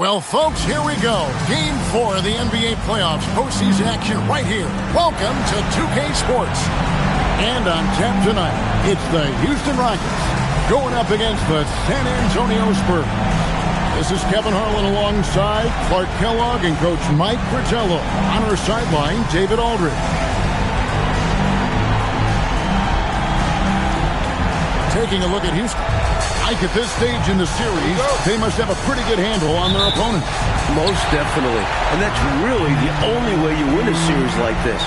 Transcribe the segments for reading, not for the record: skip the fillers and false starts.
Well, folks, here we go. Game 4 of the NBA playoffs. Postseason action right here. Welcome to 2K Sports. And on tap tonight, it's the Houston Rockets going up against the San Antonio Spurs. This is Kevin Harlan alongside Clark Kellogg and Coach Mike Fratello. On our sideline, David Aldridge. Taking a look at Houston. Like at this stage in the series, they must have a pretty good handle on their opponents. Most definitely. And that's really the only way you win a series like this.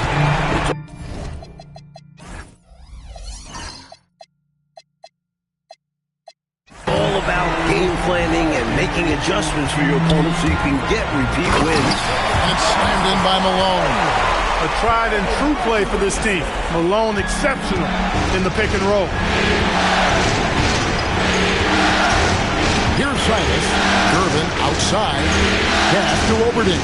It's all about game planning and making adjustments for your opponent so you can get repeat wins. And it's slammed in by Malone. A tried and true play for this team. Malone exceptional in the pick and roll. Here's Silas. Gervin outside. Pass to Oberding.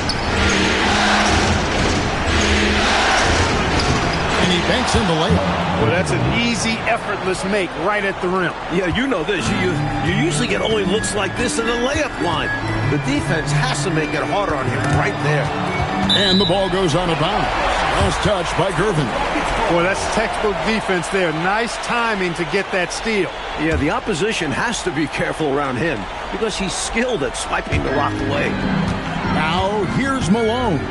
And he banks in the layup. Well, that's an easy, effortless make right at the rim. Yeah, you know this. You usually get only looks like this in the layup line. The defense has to make it harder on him right there. And the ball goes out of bounds. Last touch by Gervin. Boy, that's textbook defense there. Nice timing to get that steal. Yeah, the opposition has to be careful around him because he's skilled at swiping the rock away. Now, here's Malone.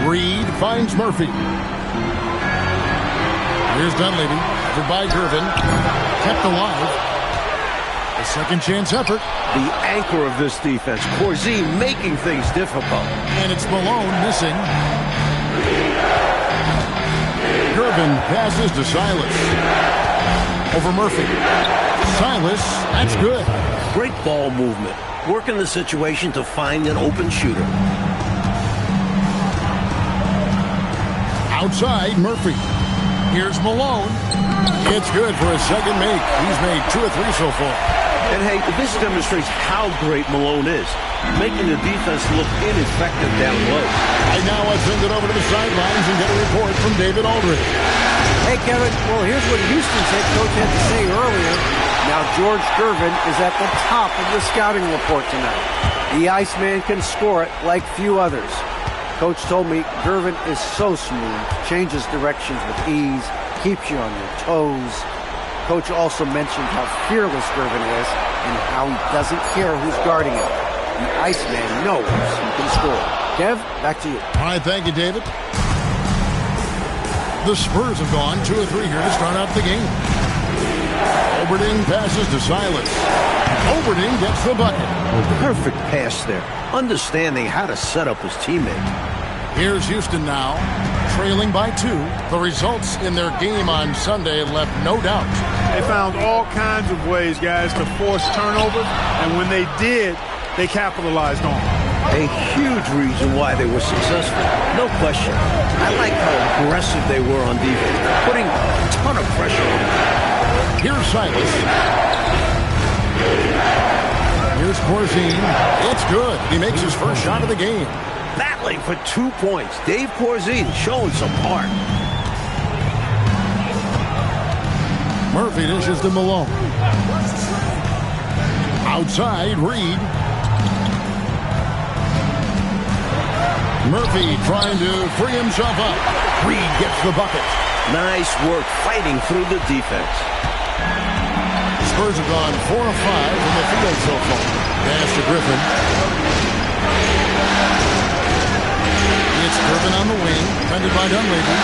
Reed finds Murphy. Here's Dunleavy. Covered by Gervin. Kept alive. A second chance effort. The anchor of this defense, Corzine, making things difficult. And it's Malone missing. Gervin passes to Silas. Over Murphy. Silas, that's good. Great ball movement. Working the situation to find an open shooter. Outside, Murphy. Here's Malone. It's good for a second make. He's made 2 or 3 so far. And hey, this demonstrates how great Malone is, making the defense look ineffective down low. Right now, I send it over to the sidelines and get a report from David Aldridge. Hey, Kevin, well, here's what Houston's head coach had to say earlier. Now, George Gervin is at the top of the scouting report tonight. The Iceman can score it like few others. Coach told me Gervin is so smooth, changes directions with ease, keeps you on your toes. Coach also mentioned how fearless Gervin is and how he doesn't care who's guarding him. The Iceman knows he can score. Kev, back to you. All right, thank you, David. The Spurs have gone 2 or 3 here to start out the game. Oberding passes to Silas. Oberding gets the bucket. Perfect pass there, understanding how to set up his teammate. Here's Houston now, trailing by 2. The results in their game on Sunday left no doubt. They found all kinds of ways, guys, to force turnovers, and when they did, they capitalized on it. A huge reason why they were successful, no question. I like how aggressive they were on defense, putting a ton of pressure on them. Here's Silas. Here's Corzine. It's good. He makes his first shot of the game. Battling for 2 points. Dave Corzine showing some heart. Murphy dishes to Malone. Outside, Reed. Murphy trying to free himself up. Reed gets the bucket. Nice work fighting through the defense. Spurs have gone 4 of 5 from the field so far. Pass to Griffin. It's Griffin on the wing, defended by Dunleavy.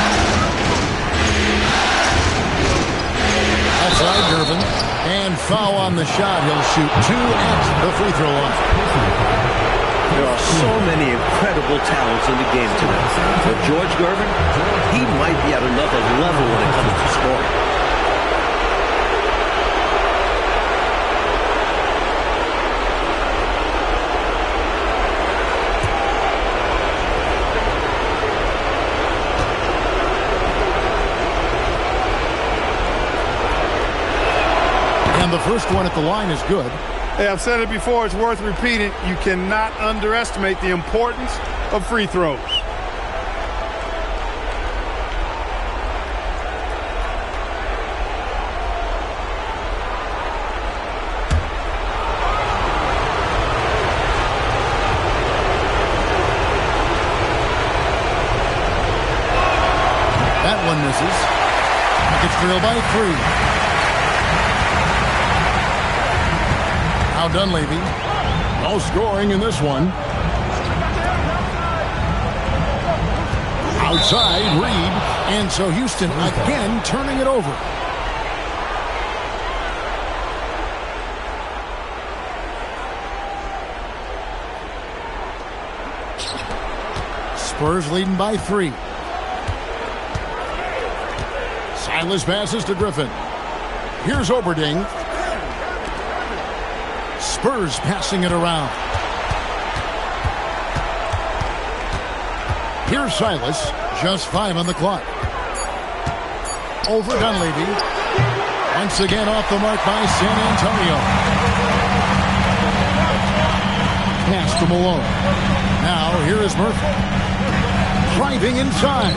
Outside Griffin. And foul on the shot. He'll shoot 2 at the free throw line. There are so many incredible talents in the game tonight. But George Gervin, he might be at another level when it comes to scoring. And the first one at the line is good. Hey, I've said it before, it's worth repeating. You cannot underestimate the importance of free throws. one misses. Rockets trail by 3. Now Dunleavy. No scoring in this one. Outside, Reed. And so Houston again turning it over. Spurs leading by 3. Silas passes to Griffin. Here's Oberding. Spurs passing it around. Here's Silas. Just 5 on the clock. Over Dunleavy. Once again off the mark by San Antonio. Pass to Malone. Now here is Murphy. Driving inside.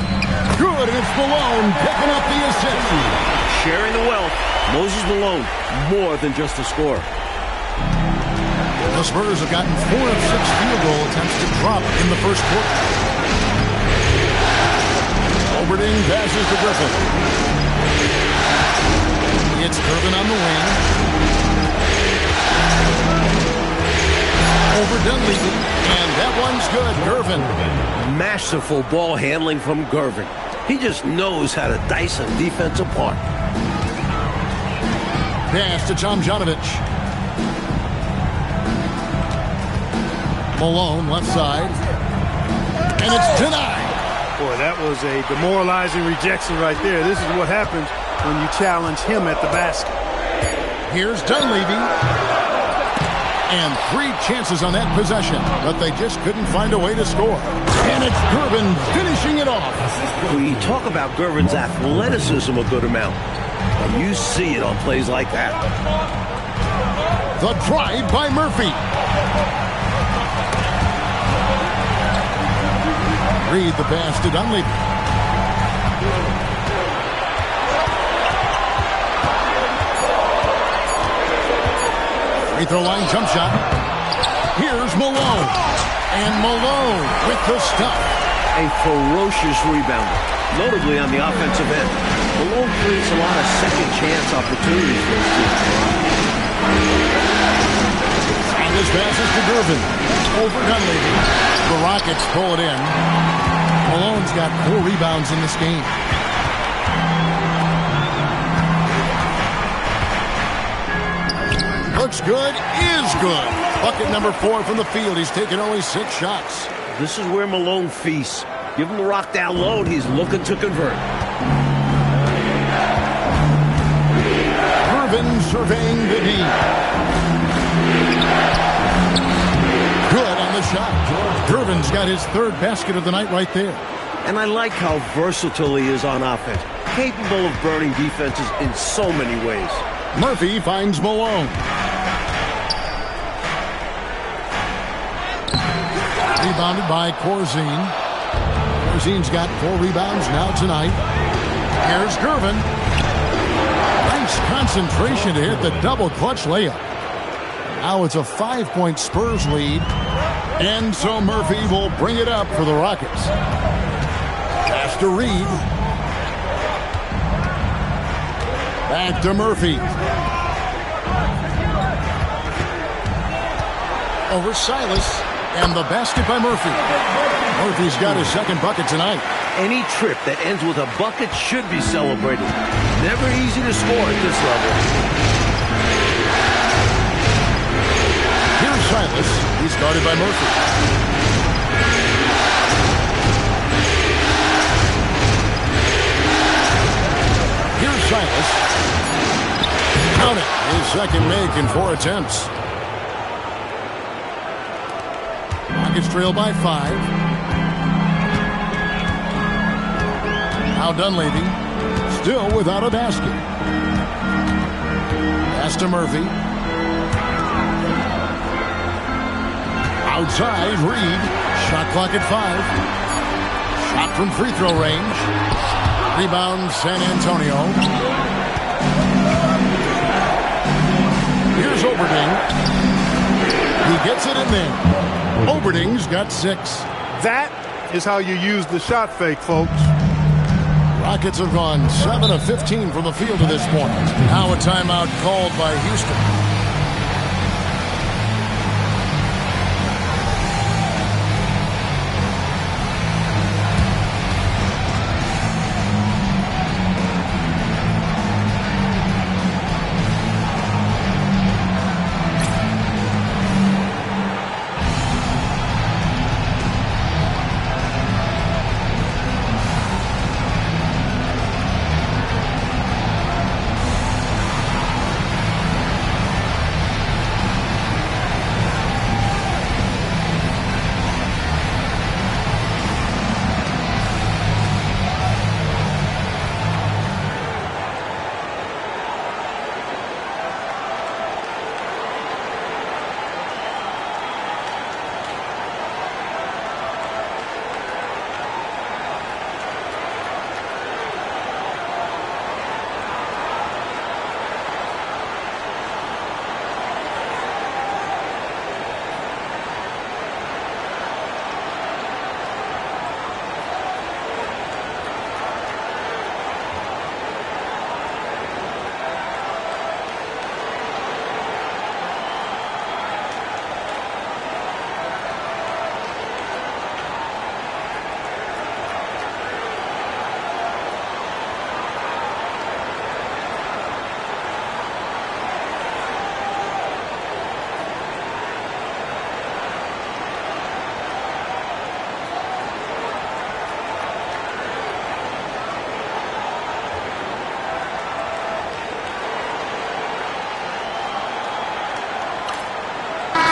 Good, and it's Malone picking up the assist. Sharing the wealth. Moses Malone, more than just a scorer. The Spurs have gotten 4 of 6 field goal attempts to drop in the first quarter. Oberding passes to Griffin. It's Irvin on the wing. Over Dunleavy, and that one's good. Gervin. Masterful ball handling from Gervin. He just knows how to dice a defense apart. Pass to Tomjanovich. Malone, left side. And it's denied. Boy, that was a demoralizing rejection right there. This is what happens when you challenge him at the basket. Here's Dunleavy. And 3 chances on that possession, but they just couldn't find a way to score. And it's Gervin finishing it off. We talk about Gervin's athleticism a good amount, and you see it on plays like that. The drive by Murphy. Reed the pass to Dunleavy. Free throw line jump shot. Here's Malone. And Malone with the stuff. A ferocious rebounder, notably on the offensive end. Malone creates a lot of second chance opportunities for his team. Silas passes to Gervin. Over Dunleavy. The Rockets pull it in. Malone's got 4 rebounds in this game. Looks good, is good. Bucket number 4 from the field. He's taken only 6 shots. This is where Malone feasts. Give him the rock down low, and he's looking to convert. Gervin surveying the D. Good on the shot. Gervin's got his 3rd basket of the night right there. And I like how versatile he is on offense. Capable of burning defenses in so many ways. Murphy finds Malone. Rebounded by Corzine. Corzine's got 4 rebounds now tonight. Here's Gervin. Nice concentration to hit the double clutch layup. Now it's a 5-point Spurs lead. And so Murphy will bring it up for the Rockets. Pass to Reed. Back to Murphy. Over Silas. And the basket by Murphy. Murphy's got his 2nd bucket tonight. Any trip that ends with a bucket should be celebrated. Never easy to score at this level. Here's Silas. He's guarded by Murphy. Here's Silas. Count it. His 2nd make in 4 attempts. Rockets trail by 5. Now Dunleavy, still without a basket. Pass to Murphy. Outside, Reed. Shot clock at 5. Shot from free throw range. Rebound, San Antonio. Here's Oberding. He gets it in there. Oberding's got 6. That is how you use the shot fake, folks. Rockets have gone 7 of 15 from the field to this point. Now a timeout called by Houston.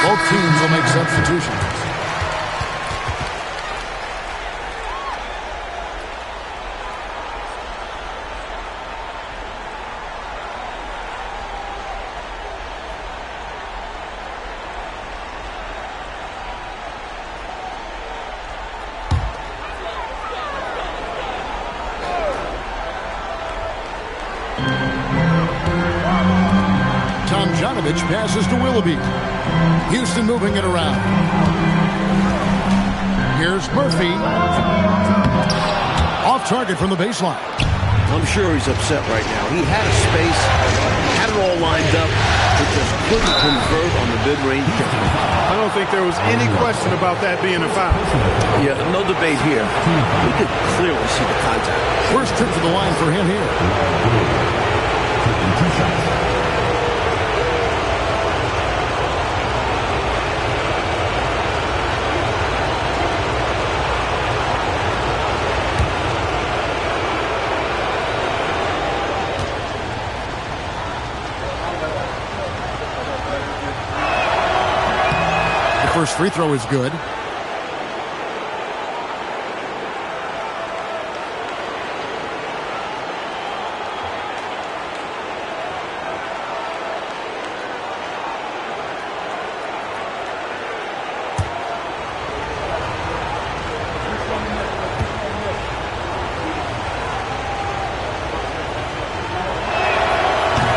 Both teams will make substitutions. Passes to Willoughby. Houston moving it around. Here's Murphy. Off target from the baseline. I'm sure he's upset right now. He had a space, had it all lined up, but just couldn't convert on the mid-range jumper. I don't think there was any question about that being a foul. Yeah, no debate here. We could clearly see the contact. First trip to the line for him here. First free throw is good.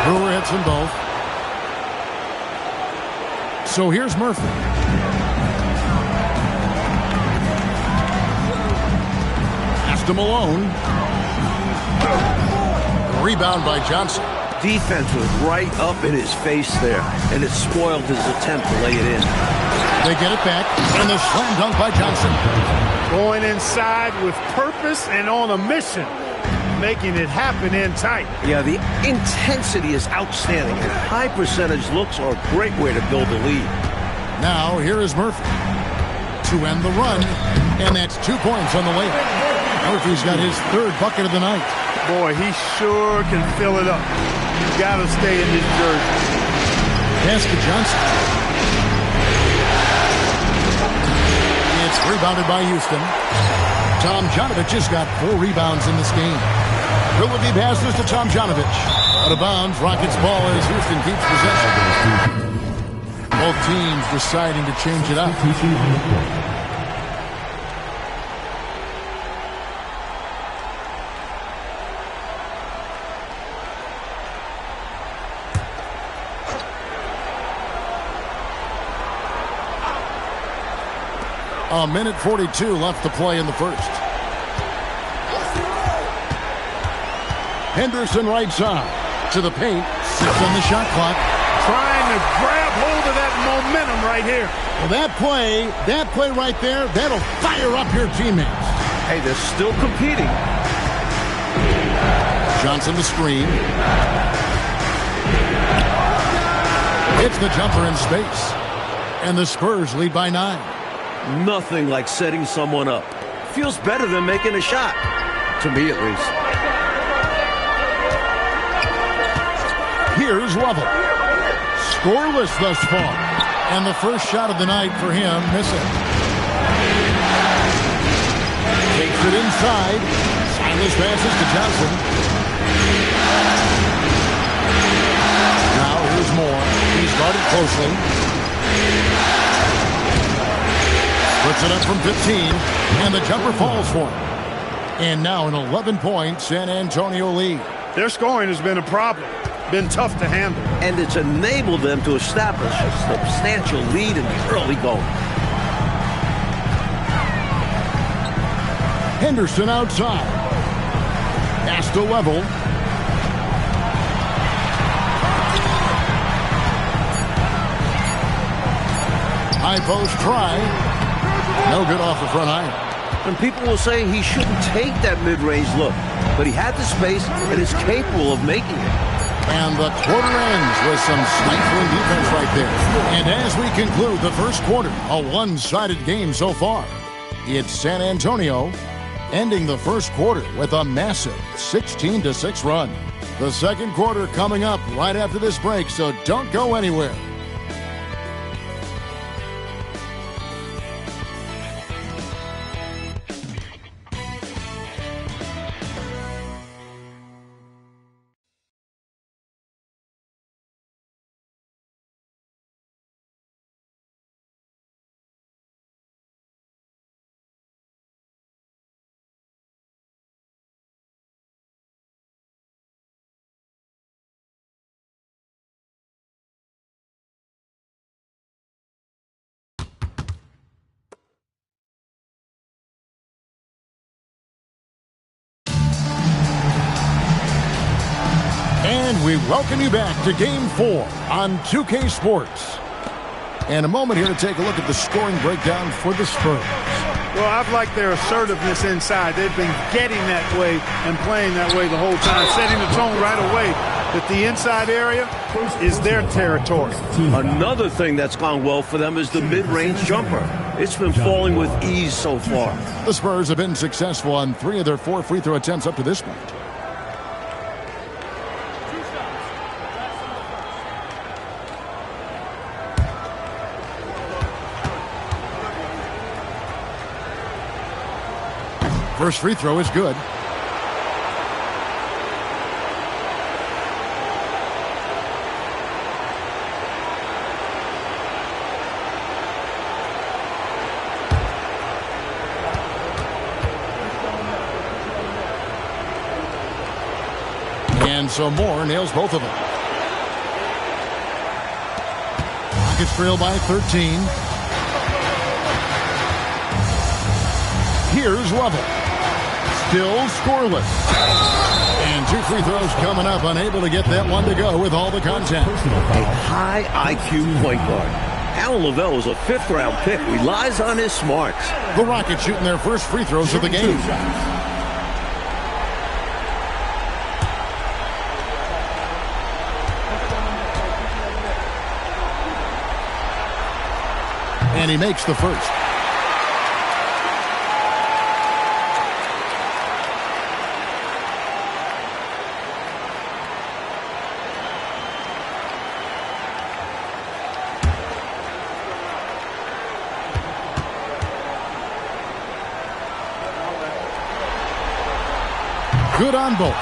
Brewer hits them both. So here's Murphy. To Malone. Rebound by Johnson. Defense was right up in his face there, and it spoiled his attempt to lay it in. They get it back, and the slam dunk by Johnson. Going inside with purpose and on a mission, making it happen in tight. Yeah, the intensity is outstanding, and high percentage looks are a great way to build a lead. Now, here is Murphy to end the run, and that's 2 points on the layup. Murphy's got his third bucket of the night. Boy, he sure can fill it up. You've got to stay in his jersey. Pass to Johnson. It's rebounded by Houston. Tomjanovich has got 4 rebounds in this game. Willoughby passes to Tomjanovich. Out of bounds, Rockets ball as Houston keeps possession. Both teams deciding to change it up. A minute 42 left to play in the first. Henderson right side. To the paint. 6 on the shot clock. Trying to grab hold of that momentum right here. Well, that play right there, that'll fire up your teammates. Hey, they're still competing. Johnson the screen. Hits the jumper in space. And the Spurs lead by 9. Nothing like setting someone up. Feels better than making a shot. To me, at least. Here's Lovell. Scoreless thus far. And the first shot of the night for him, missing. Takes it inside. Silas passes to Johnson. Now here's Moore. He's guarded closely. Puts it up from 15. And the jumper falls for him. And now an 11-point San Antonio lead. Their scoring has been a problem. Been tough to handle. And it's enabled them to establish a substantial lead in the early going. Henderson outside. Pass to Level. High post try. No good off the front iron. And people will say he shouldn't take that mid-range look. But he had the space and is capable of making it. And the quarter ends with some stifling defense right there. And as we conclude the first quarter, a one-sided game so far. It's San Antonio ending the first quarter with a massive 16-6 run. The second quarter coming up right after this break, so don't go anywhere. And we welcome you back to Game 4 on 2K Sports. And a moment here to take a look at the scoring breakdown for the Spurs. Well, I've liked their assertiveness inside. They've been getting that way and playing that way the whole time, setting the tone right away that the inside area is their territory. Another thing that's gone well for them is the mid-range jumper. It's been falling with ease so far. The Spurs have been successful on 3 of their 4 free throw attempts up to this point. First free throw is good. And so Moore nails both of them. Rockets trail by 13. Here's Lovell. Still scoreless. And 2 free throws coming up, unable to get that one to go with all the contact. A high IQ point guard. Alan Lavelle was a 5th-round pick. Relies on his smarts. The Rockets shooting their first free throws of the game. And he makes the first. Good on both.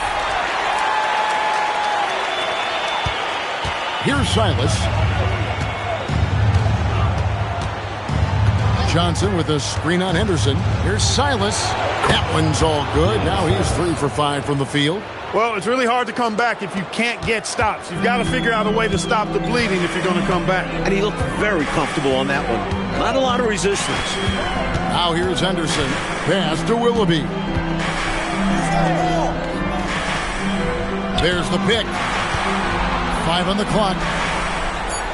Here's Silas. Johnson with a screen on Henderson. Here's Silas. That one's all good. Now he's 3 for 5 from the field. Well, it's really hard to come back if you can't get stops. You've got to figure out a way to stop the bleeding if you're going to come back. And he looked very comfortable on that one. Not a lot of resistance. Now here's Henderson. Pass to Willoughby. There's the pick. 5 on the clock.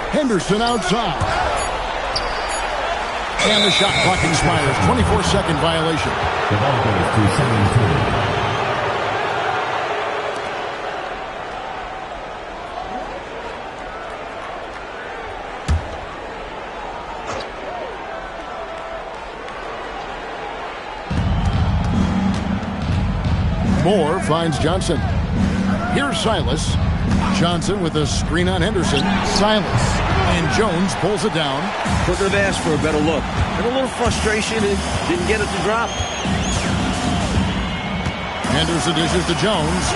Henderson outside. And the shot clock expires. 24-second violation. The ball goes to 17. Moore finds Johnson. Here's Silas. Johnson with a screen on Henderson. Silas. And Jones pulls it down. Couldn't have asked for a better look. And a little frustration and didn't get it to drop. Henderson dishes to Jones.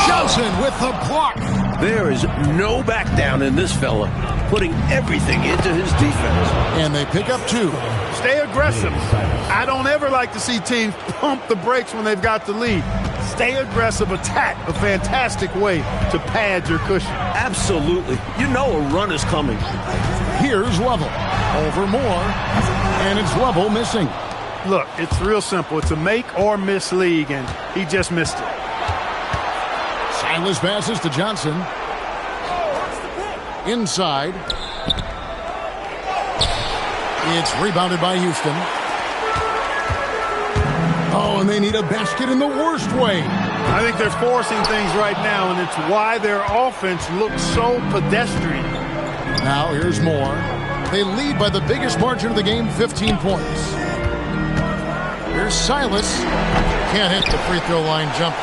Johnson with the block. There is no back down in this fella. Putting everything into his defense. And they pick up 2. Stay aggressive. I don't ever like to see teams pump the brakes when they've got the lead. Stay aggressive, attack, a fantastic way to pad your cushion. Absolutely. You know a run is coming. Here's Lovell. Over Moore. And it's Lovell missing. Look, it's real simple. It's a make or miss league, and he just missed it. Silas passes to Johnson. Inside. It's rebounded by Houston. Oh, and they need a basket in the worst way. I think they're forcing things right now, and it's why their offense looks so pedestrian. Now here's Moore. They lead by the biggest margin of the game, 15 points. Here's Silas. Can't hit the free throw line jump.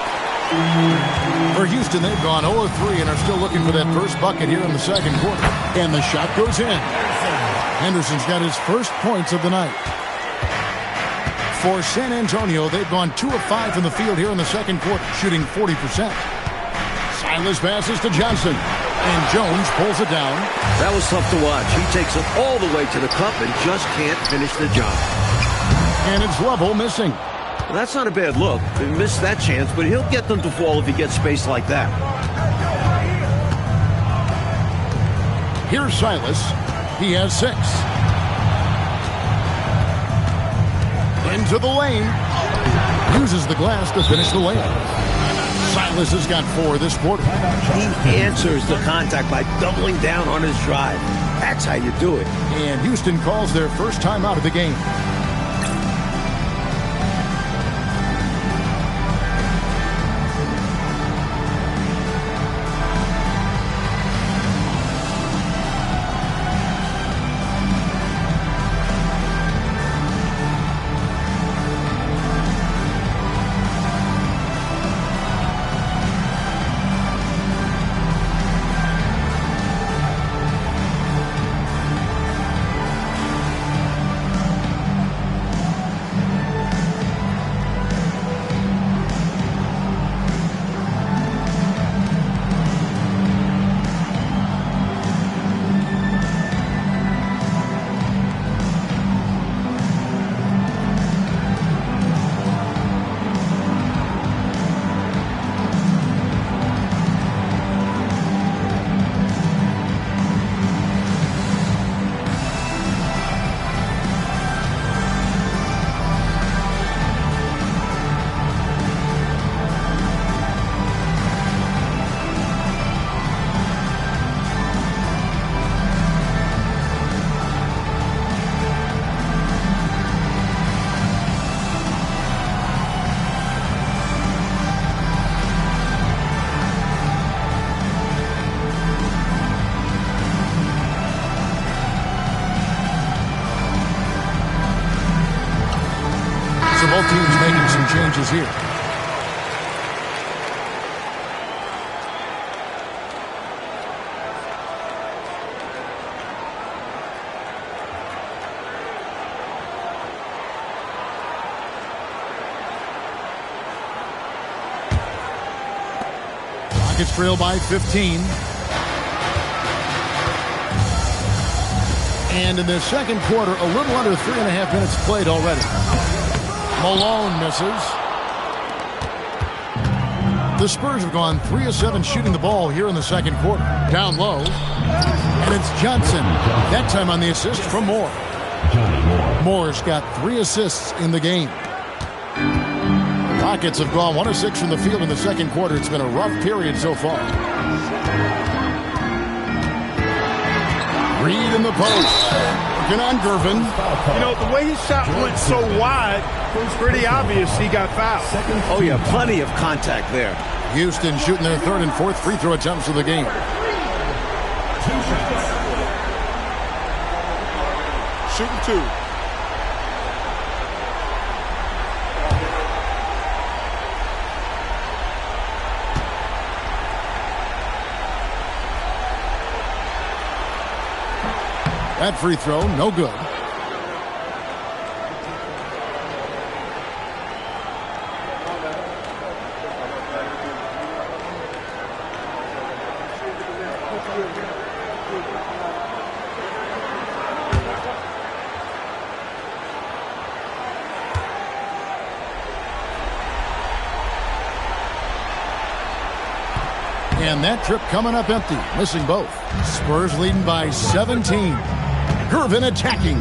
For Houston, they've gone 0 of 3 and are still looking for that first bucket here in the second quarter. And the shot goes in. Henderson's got his first points of the night. For San Antonio, they've gone 2 of 5 from the field here in the second quarter, shooting 40%. Silas passes to Johnson, and Jones pulls it down. That was tough to watch. He takes it all the way to the cup and just can't finish the job. And it's Lovell missing. Well, that's not a bad look. He missed that chance, but he'll get them to fall if he gets space like that. Here's Silas. He has 6. Into the lane. Uses the glass to finish the layup. Silas has got 4 this quarter. He answers the contact by doubling down on his drive. That's how you do it. And Houston calls their first time out of the game. So both teams making some changes here. Rockets trail by 15. And in the second quarter, a little under 3.5 minutes played already. Malone misses. The Spurs have gone 3 of 7 shooting the ball here in the second quarter. Down low. And it's Johnson. That time on the assist from Moore. Moore's got 3 assists in the game. Rockets have gone 1 of 6 from the field in the second quarter. It's been a rough period so far. Reed in the post. Working on Gervin. You know, the way his shot went so wide, it's pretty obvious he got fouled. Oh, yeah, plenty of contact there. Houston shooting their third and fourth free throw attempts of the game. Shooting 2. That free throw, no good. And that trip coming up empty, missing both. Spurs leading by 17. Gervin attacking.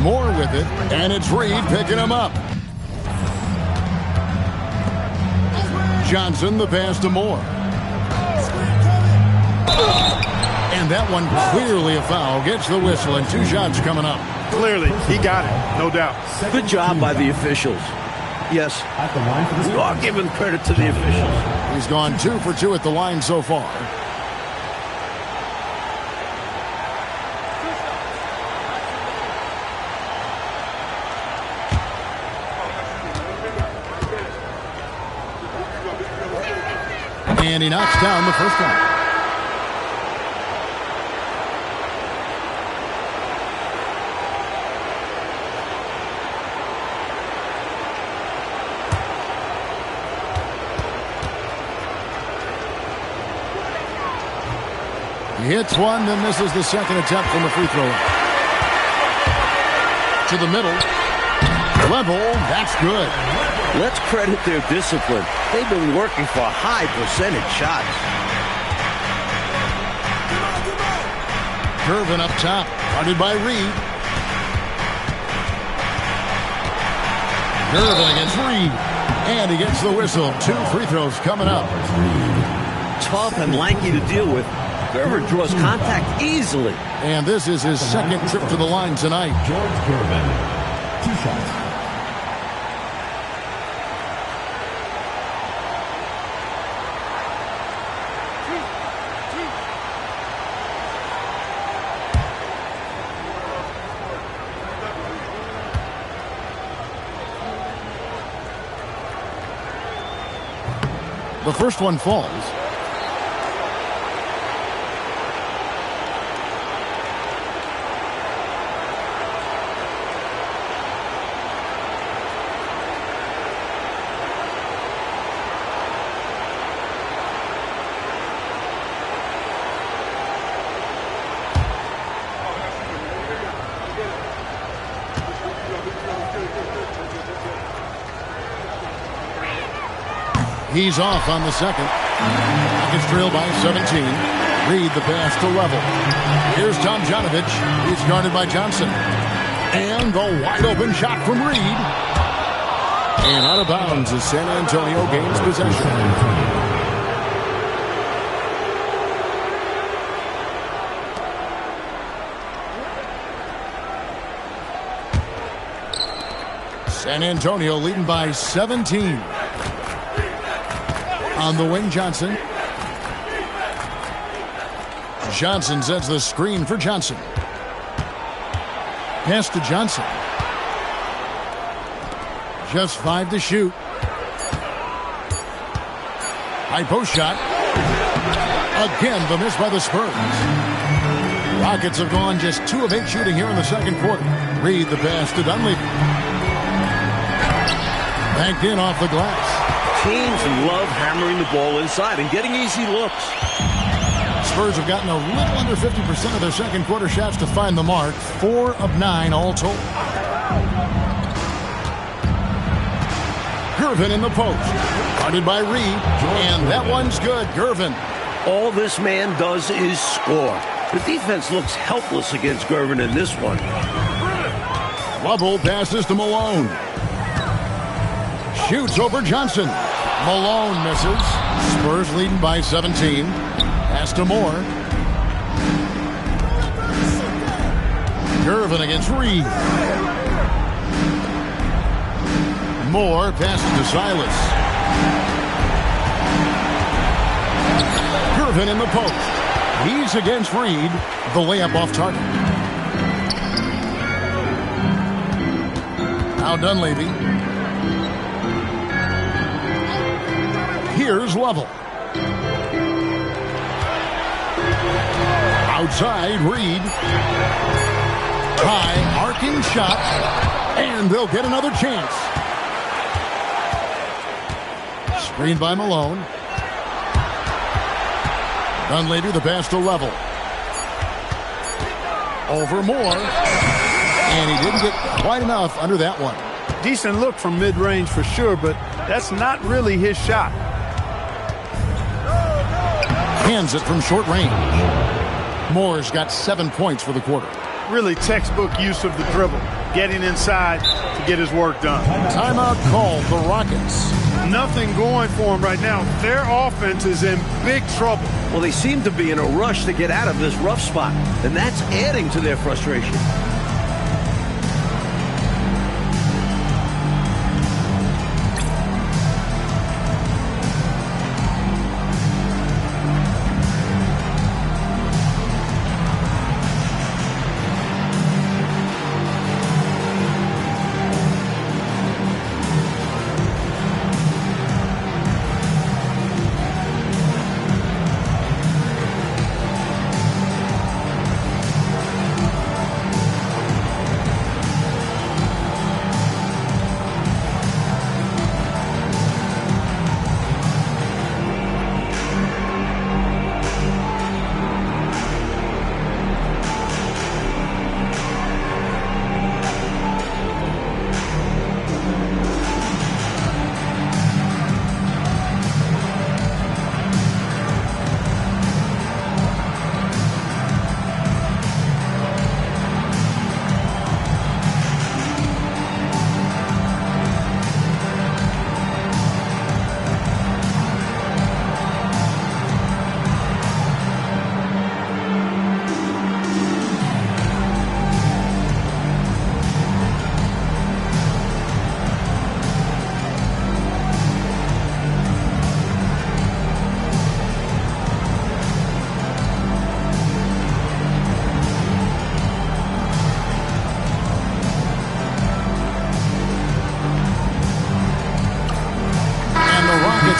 Moore with it, and it's Reed picking him up. Johnson, the pass to Moore. And that one clearly a foul. Gets the whistle, and 2 shots coming up. Clearly, he got it, no doubt. Good job by the officials. Yes, we are giving credit to the officials. He's gone 2 for 2 at the line so far. And he knocks down the first one. He hits one, then misses the second attempt from the free throw line. To the middle. Level, that's good. Let's credit their discipline. They've been working for high percentage shots. Gervin up top, guarded by Reed. Gervin against Reed. And he gets the whistle. 2 free throws coming up. Tough and lanky to deal with. Gervin draws contact easily. And this is his second trip to the line tonight. George Gervin, 2 shots. The first one falls. He's off on the second. Rockets trail by 17. Reed the pass to Level. Here's Tom Janovich. He's guarded by Johnson. And the wide open shot from Reed. And out of bounds as San Antonio gains possession. San Antonio leading by 17. On the wing, Johnson. Johnson sets the screen for Johnson. Pass to Johnson. Just 5 to shoot. High post shot. Again, the miss by the Spurs. Rockets have gone just 2 of 8 shooting here in the second quarter. Reed the pass to Dunleavy. Banked in off the glass. Teams love hammering the ball inside and getting easy looks. Spurs have gotten a little under 50% of their second quarter shots to find the mark. 4 of 9 all told. Gervin in the post. Guarded by Reed. And that one's good. Gervin. All this man does is score. The defense looks helpless against Gervin in this one. Lovell passes to Malone. Shoots over Johnson. Malone misses. Spurs leading by 17. Pass to Moore. Gervin against Reed. Moore passes to Silas. Gervin in the post. He's against Reed. The layup off target. Now Dunleavy. Here's Lovell. Outside, Reed. High, arcing shot. And they'll get another chance. Screened by Malone. Dunleavy, the pass to Lovell. Over Moore. And he didn't get quite enough under that one. Decent look from mid-range for sure, but that's not really his shot. Hands it from short range. Moore's got 7 points for the quarter. Really textbook use of the dribble, getting inside to get his work done. Timeout called the Rockets. Nothing going for him right now. Their offense is in big trouble. Well, they seem to be in a rush to get out of this rough spot, and that's adding to their frustration.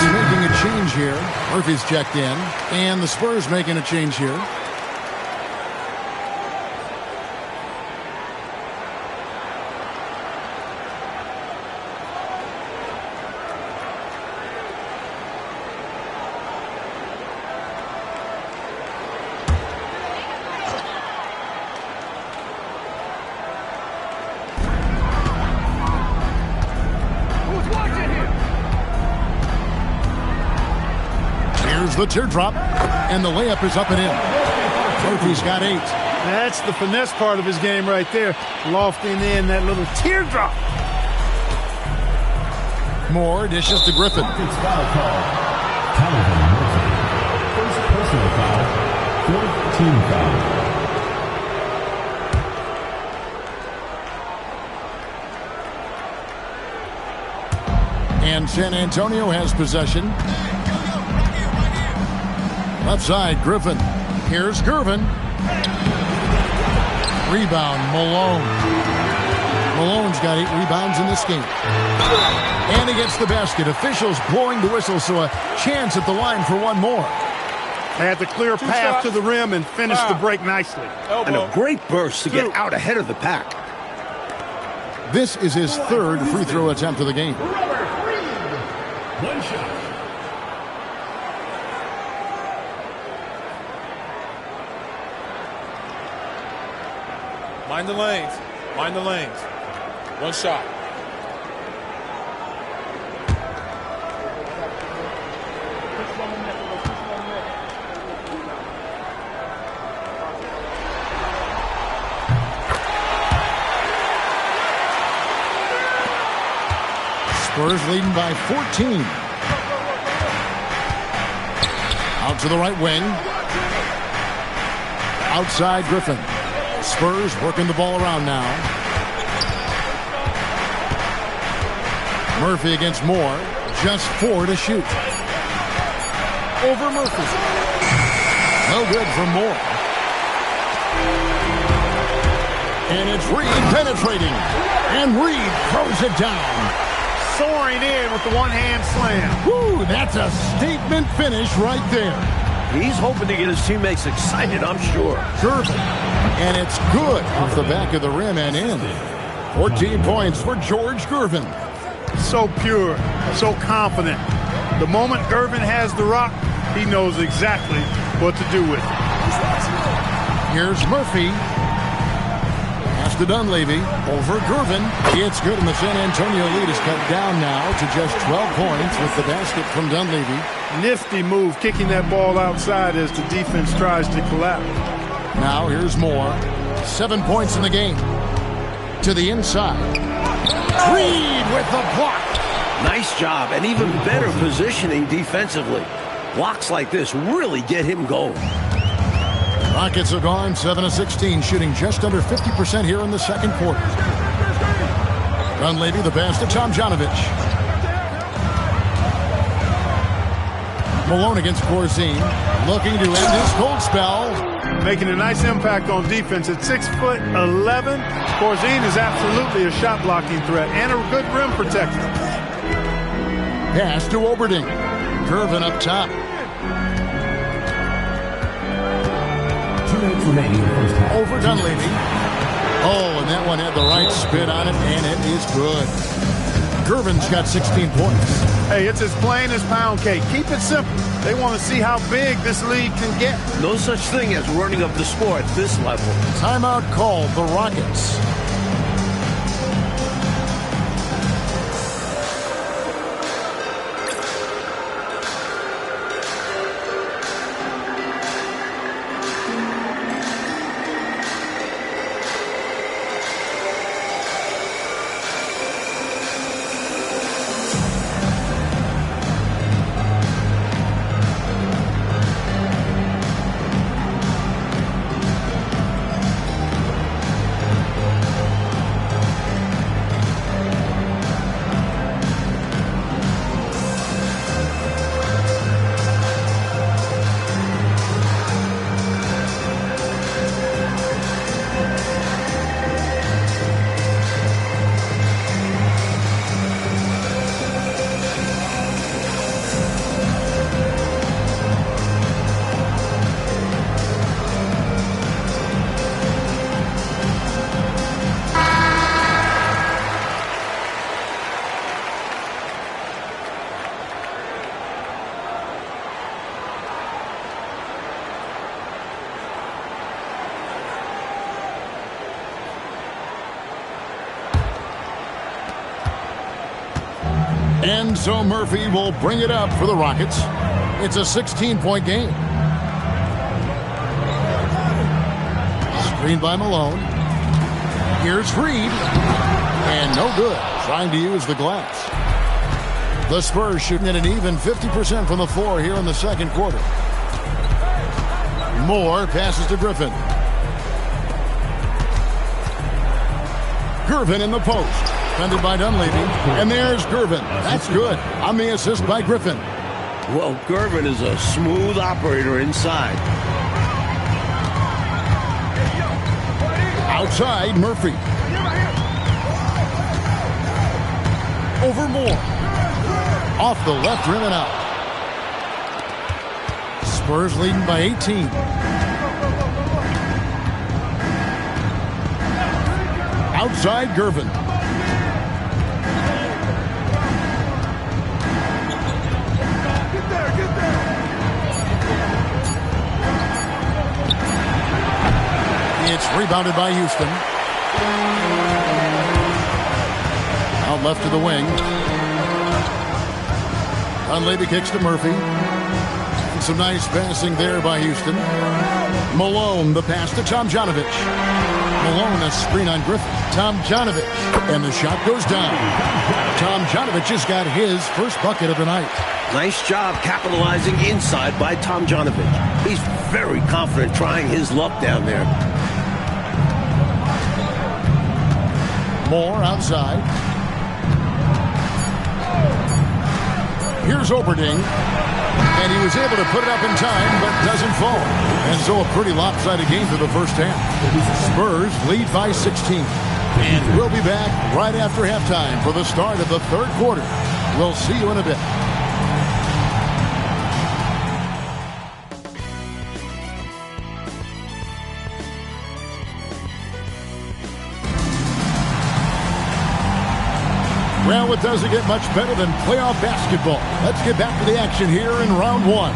Making a change here. Murphy's checked in. And the Spurs making a change here. The teardrop, and the layup is up and in. Murphy's got 8. That's the finesse part of his game right there, lofting in that little teardrop. More dishes to Griffin. Rockets foul call. Calvin Murphy. First personal foul. 4th team foul. And San Antonio has possession. Left side, Griffin. Here's Gervin. Rebound, Malone. Malone's got 8 rebounds in this game. And he gets the basket. Officials blowing the whistle, so a chance at the line for one more. They had the clear path to the rim and finished the break nicely. And a great burst to get out ahead of the pack. This is his 3rd free throw attempt of the game. One shot. Mind the lanes. Mind the lanes. One shot. Spurs leading by 14. Out to the right wing. Outside Griffin. Spurs working the ball around now. Murphy against Moore. Just 4 to shoot. Over Murphy. No good for Moore. And it's Reed penetrating. And Reed throws it down. Soaring in with the one-hand slam. Woo, that's a statement finish right there. He's hoping to get his teammates excited, I'm sure. Gervin. And it's good off the back of the rim and in. 14 points for George Gervin. So pure, so confident. The moment Gervin has the rock, he knows exactly what to do with it. Here's Murphy. Pass to Dunleavy. Over Gervin. It's good, and the San Antonio lead is cut down now to just 12 points with the basket from Dunleavy. Nifty move, kicking that ball outside as the defense tries to collapse. Now here's Moore. 7 points in the game. To the inside. Reed with the block. Nice job, and even better positioning defensively. Blocks like this really get him going. Rockets have gone 7 of 16, shooting just under 50% here in the second quarter. Dunleavy, the pass to Tomjanovich. Malone against Corzine, looking to end his cold spell. Making a nice impact on defense at 6'11". Corzine is absolutely a shot blocking threat and a good rim protector. Pass to Oberding. Gervin up top. 2 minutes remaining in the first half. Over Dunleavy. Oh, and that one had the right spin on it, and it is good. Gervin's got 16 points. Hey, it's as plain as pound cake. Keep it simple. They want to see how big this league can get. No such thing as running up the score at this level. Timeout called the Rockets. And so Murphy will bring it up for the Rockets. It's a 16-point game. Screened by Malone. Here's Reed. And no good. Trying to use the glass. The Spurs shooting at an even 50% from the floor here in the second quarter. Moore passes to Griffin. Gervin in the post. Defended by Dunleavy. And there's Gervin. That's good. On the assist by Griffin. Well, Gervin is a smooth operator inside. Outside, Murphy. Over Moore. Off the left rim and out. Spurs leading by 18. Outside, Gervin. It's rebounded by Houston. Out left to the wing. Dunleavy kicks to Murphy. Some nice passing there by Houston. Malone, the pass to Tomjanovich. Malone, a screen on Griffin. Tomjanovich. And the shot goes down. Tomjanovich has got his first bucket of the night. Nice job capitalizing inside by Tomjanovich. He's very confident trying his luck down there. Moore outside. Here's Oberding. And he was able to put it up in time, but doesn't fall. And so a pretty lopsided game for the first half. Spurs lead by 16. And we'll be back right after halftime for the start of the third quarter. We'll see you in a bit. Well, it doesn't get much better than playoff basketball. Let's get back to the action here in round one.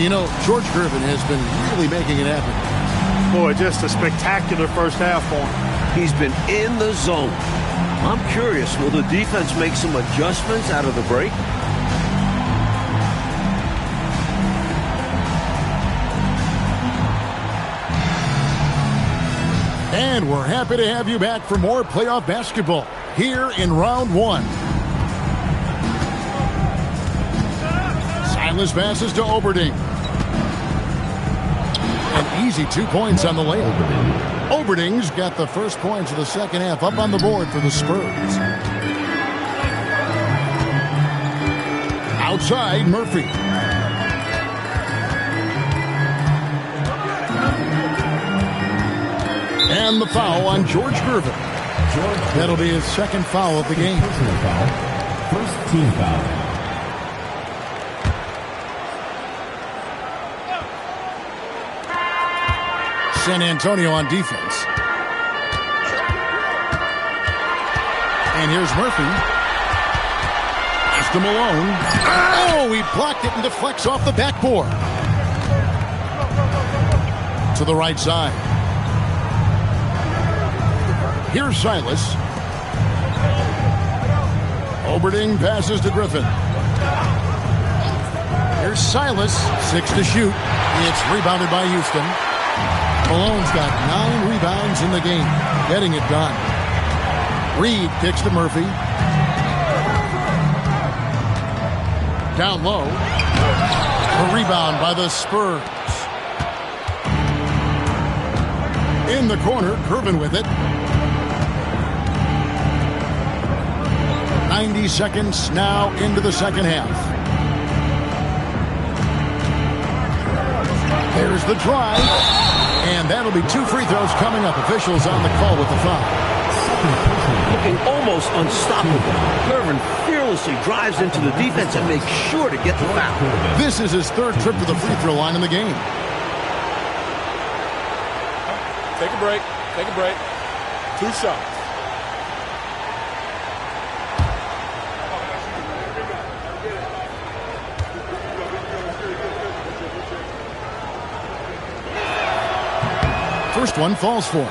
You know, George Gervin has been really making it happen. Boy, just a spectacular first half for him. He's been in the zone. I'm curious, will the defense make some adjustments out of the break? And we're happy to have you back for more playoff basketball here in round one. Silas passes to Oberding. An easy 2 points on the layup. Oberding's got the first points of the second half up on the board for the Spurs. Outside, Murphy. And the foul on George Gervin. That'll be his second foul of the game. Personal foul. First team foul. San Antonio on defense. And here's Murphy. Pass to Malone. Oh, he blocked it and deflects off the backboard. To the right side. Here's Silas. Oberding passes to Griffin. Here's Silas. 6 to shoot. It's rebounded by Houston. Malone's got 9 rebounds in the game. Getting it done. Reed kicks to Murphy. Down low. A rebound by the Spurs. In the corner, Gervin with it. 90 seconds now into the second half. There's the drive. And that'll be 2 free throws coming up. Officials on the call with the foul. Looking almost unstoppable. Gervin fearlessly drives into the defense and makes sure to get the foul. This is his third trip to the free throw line in the game. Take a break. Take a break. 2 shots. First one falls for him.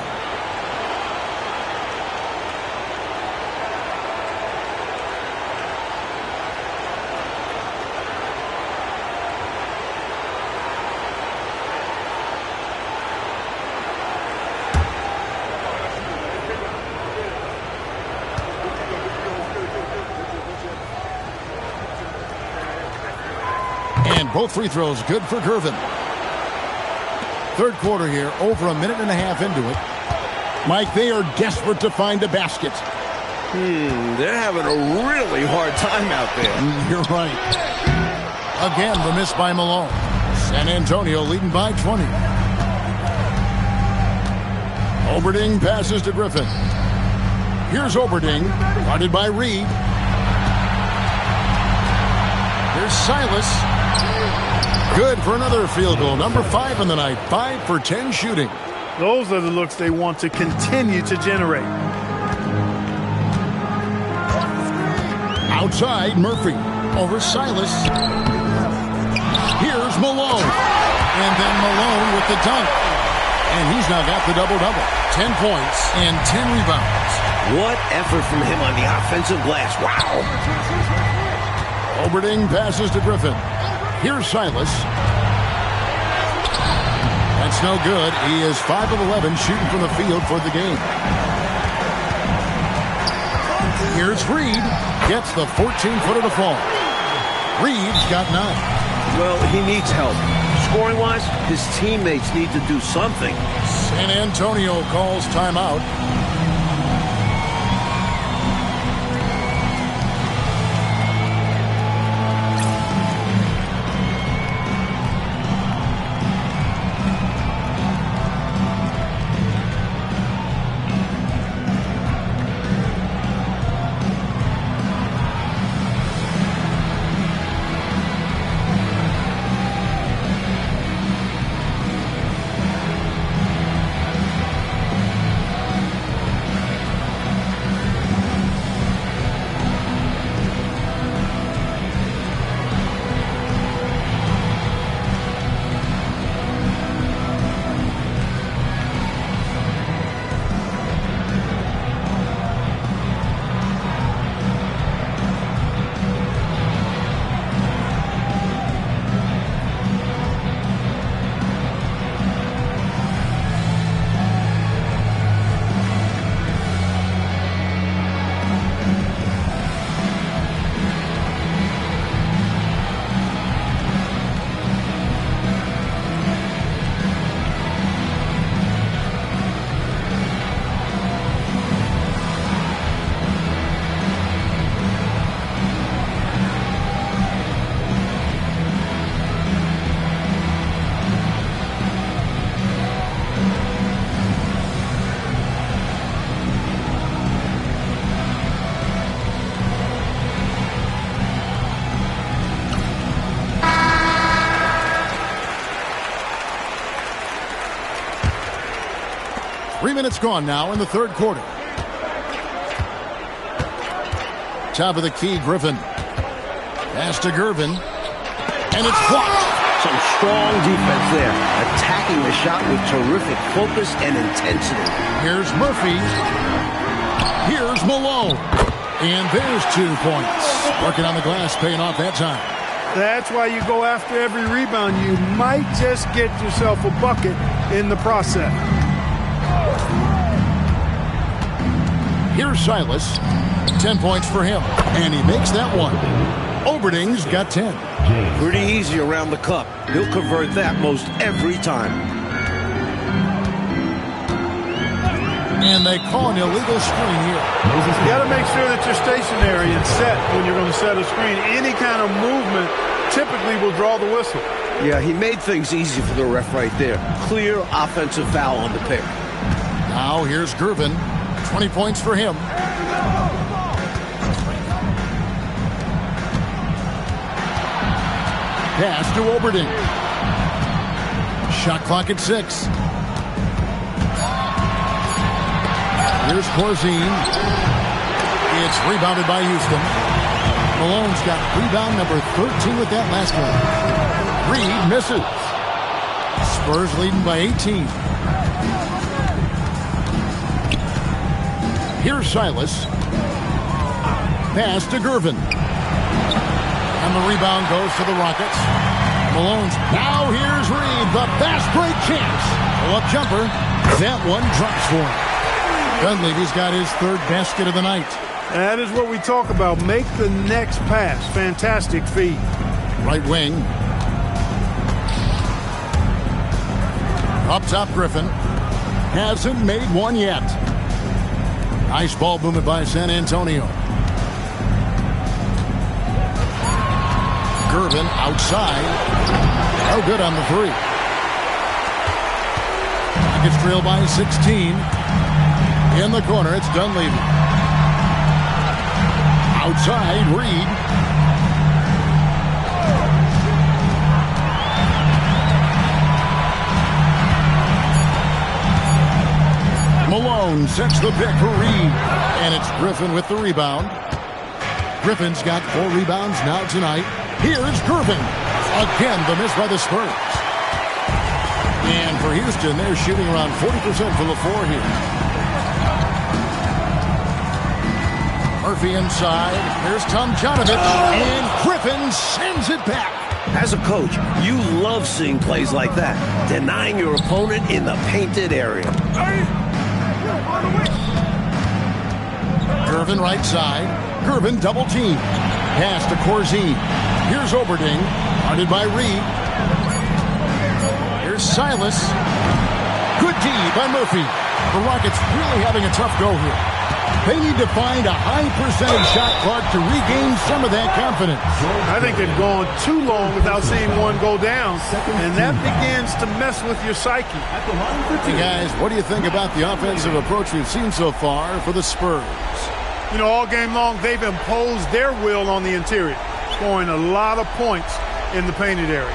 And both free throws good for Gervin. Third quarter here, over a minute and a half into it. Mike, they are desperate to find a basket. They're having a really hard time out there. You're right. Again, the miss by Malone. San Antonio leading by 20. Oberding passes to Griffin. Here's Oberding, guarded by Reed. Here's Silas. Good for another field goal. Number 5 in the night. 5 for 10 shooting. Those are the looks they want to continue to generate. Outside, Murphy. Over Silas. Here's Malone. And then Malone with the dunk. And he's now got the double-double. 10 points and 10 rebounds. What effort from him on the offensive glass. Wow. Oberding passes to Griffin. Here's Silas. That's no good. He is 5 of 11 shooting from the field for the game. Here's Reed. Gets the 14-footer to fall. Reed's got 9. Well, he needs help. Scoring-wise, his teammates need to do something. San Antonio calls timeout. Three minutes gone now in the third quarter. Top of the key, Griffin. Pass to Gervin. And it's blocked. Some strong defense there. Attacking the shot with terrific focus and intensity. Here's Murphy. Here's Malone. And there's 2 points. Working on the glass, paying off that time. That's why you go after every rebound. You might just get yourself a bucket in the process. Here's Silas. 10 points for him. And he makes that one. Oberding's got 10. Pretty easy around the cup. He'll convert that most every time. And they call an illegal screen here. You got to make sure that you're stationary and set when you're going to set a screen. Any kind of movement typically will draw the whistle. Yeah, he made things easy for the ref right there. Clear offensive foul on the pick. Now here's Gervin. 20 points for him. Pass to Oberding. Shot clock at 6. Here's Corzine. It's rebounded by Houston. Malone's got rebound number 13 with that last one. Reed misses. Spurs leading by 18. Here's Silas. Pass to Gervin. And the rebound goes to the Rockets. Malone's. Now here's Reed, the fast break chance. Pull-up jumper. That one drops for him. Dunleavy's got his third basket of the night. That is what we talk about. Make the next pass. Fantastic feed. Right wing. Up top, Griffin. Hasn't made one yet. Nice ball movement by San Antonio. Gervin outside. No good on the 3. Rockets trail by 16. In the corner, it's Dunleavy. Outside, Reed. Malone sets the pick for Reed. And it's Griffin with the rebound. Griffin's got 4 rebounds now tonight. Here's Gervin. Again, the miss by the Spurs. And for Houston, they're shooting around 40% from the floor here. Murphy inside. Here's Tomjanovich. And Griffin sends it back. As a coach, you love seeing plays like that. Denying your opponent in the painted area. Gervin right side. Gervin double team. Pass to Corzine. Here's Oberding. Guarded by Reed. Here's Silas. Good D by Murphy. The Rockets really having a tough go here. They need to find a high percentage shot clock to regain some of that confidence. I think they've gone too long without seeing one go down, and that begins to mess with your psyche. Hey guys, what do you think about the offensive approach we've seen so far for the Spurs? You know, all game long, they've imposed their will on the interior, scoring a lot of points in the painted area.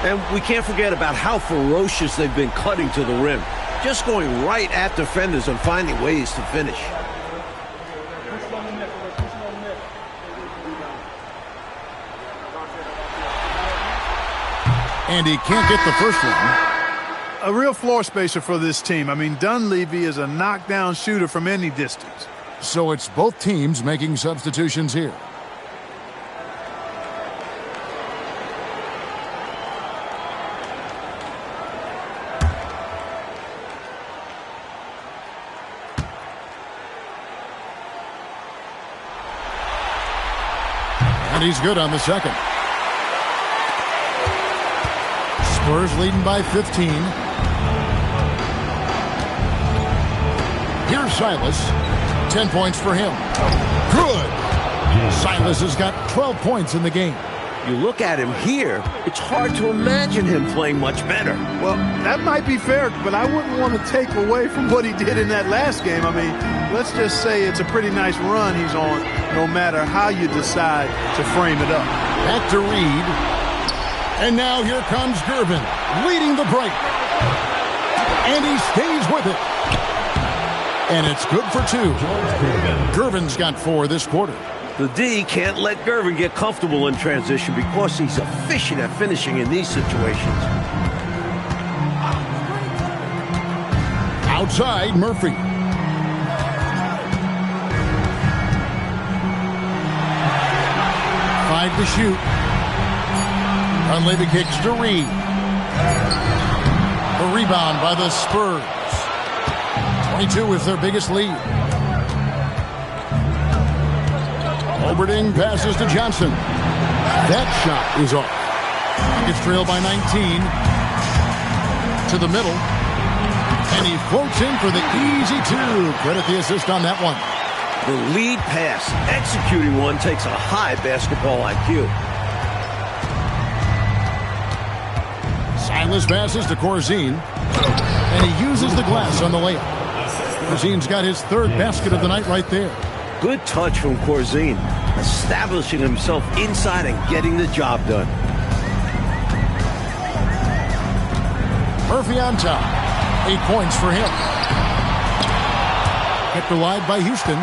And we can't forget about how ferocious they've been cutting to the rim. Just going right at defenders and finding ways to finish. And he can't get the first one. A real floor spacer for this team. I mean, Dunleavy is a knockdown shooter from any distance. So it's both teams making substitutions here. And he's good on the second. Spurs leading by 15. Here's Silas. 10 points for him. Good. Silas has got 12 points in the game. You look at him here, it's hard to imagine him playing much better. Well, that might be fair, but I wouldn't want to take away from what he did in that last game. I mean, let's just say it's a pretty nice run he's on, no matter how you decide to frame it up. Back to Reed. And now here comes Gervin, leading the break. And he stays with it. And it's good for 2. Gervin's got 4 this quarter. The D can't let Gervin get comfortable in transition because he's efficient at finishing in these situations. Outside, Murphy. Five to shoot. Dunleavy kicks to Reed. The rebound by the Spurs. 22 is their biggest lead. Oberding passes to Johnson. That shot is off. Gets trailed by 19. To the middle. And he floats in for the easy 2. Credit the assist on that one. The lead pass, executing one, takes a high basketball IQ. Silas passes to Corzine. And he uses the glass on the layup. Corzine's got his 3rd basket of the night right there. Good touch from Corzine, establishing himself inside and getting the job done. Murphy on top. 8 points for him. Kept alive by Houston.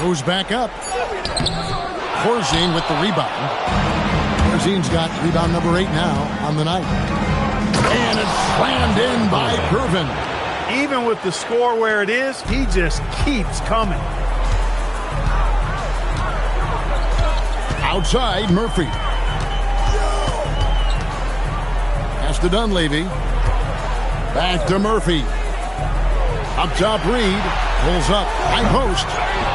Goes back up. Corzine with the rebound. Corzine's got rebound number 8 now on the night. And it's slammed in by Gervin. Even with the score where it is, he just keeps coming. Outside, Murphy. Pass to Dunleavy. Back to Murphy. Up top, Reed. Pulls up. High post.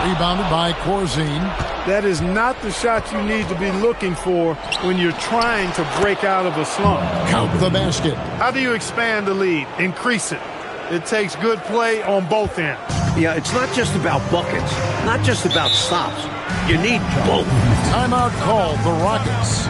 Rebounded by Corzine. That is not the shot you need to be looking for when you're trying to break out of a slump. Count the basket. How do you expand the lead? Increase it. It takes good play on both ends. Yeah, it's not just about buckets, not just about stops. You need both. Timeout called the Rockets.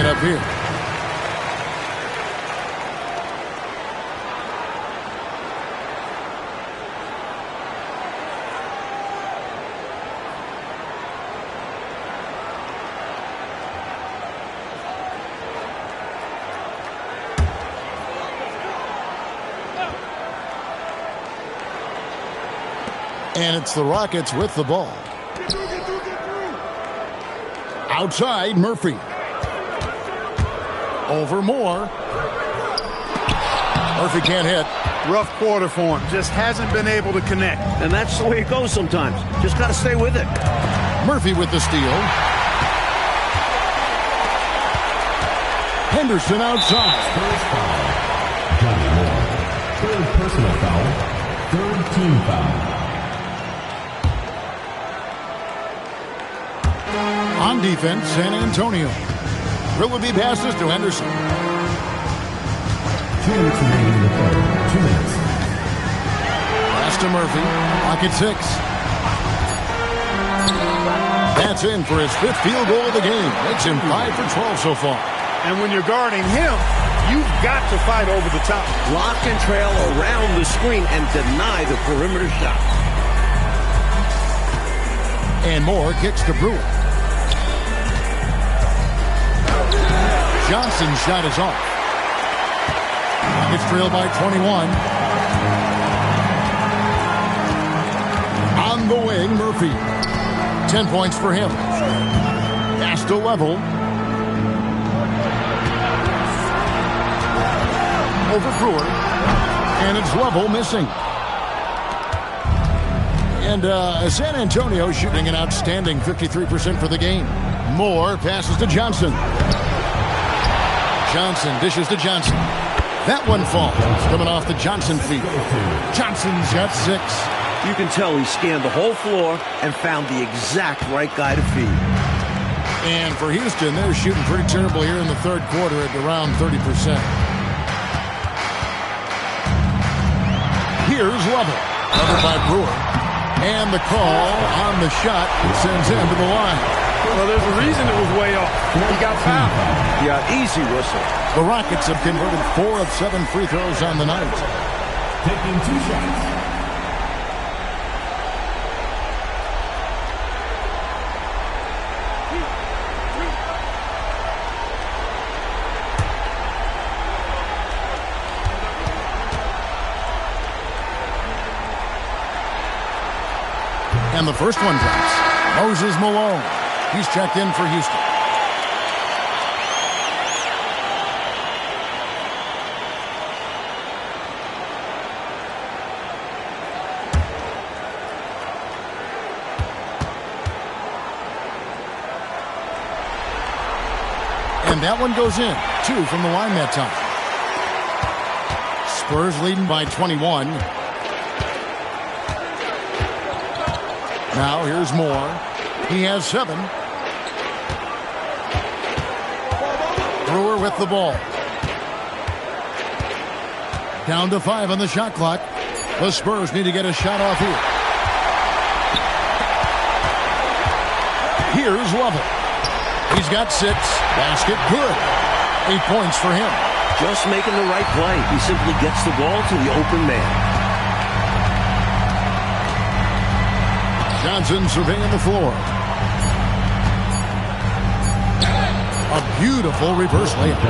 it up here. And it's the Rockets with the ball. Outside, Murphy. Over Moore. Murphy can't hit. Rough quarter for him. Just hasn't been able to connect. And that's the way it goes sometimes. Just got to stay with it. Murphy with the steal. Henderson outside. First foul. Johnny Moore. Third personal foul. Third team foul. On defense, San Antonio. Willoughby passes to Henderson. 2 minutes remaining in the third. 2 minutes. Pass to Murphy. Clock at 6. That's in for his 5th field goal of the game. Makes him 5 for 12 so far. And when you're guarding him, you've got to fight over the top. Block and trail around the screen and deny the perimeter shot. And Moore kicks to Brewer. Johnson's shot is off. It's trailed by 21. On the wing, Murphy. 10 points for him. Pass to Level. Over Brewer. And it's Level missing. And San Antonio shooting an outstanding 53% for the game. Moore passes to Johnson. Johnson dishes to Johnson. That one falls. Coming off the Johnson feet. Johnson's got 6. You can tell he scanned the whole floor and found the exact right guy to feed. And for Houston, they're shooting pretty terrible here in the third quarter at around 30%. Here's Level. Covered by Brewer. And the call on the shot sends him to the line. Well, there's a reason it was way off. He got fouled. Yeah, easy whistle. The Rockets have converted 4 of 7 free throws on the night. Taking 2 shots. And the first one drops. Moses Malone. He's checked in for Houston. And that one goes in. 2 from the line that time. Spurs leading by 21. Now here's Moore. He has 7. Brewer with the ball. Down to 5 on the shot clock. The Spurs need to get a shot off here. Here's Level. He's got 6. Basket good. 8 points for him. Just making the right play. He simply gets the ball to the open man. Johnson surveying the floor. A beautiful reverse layup.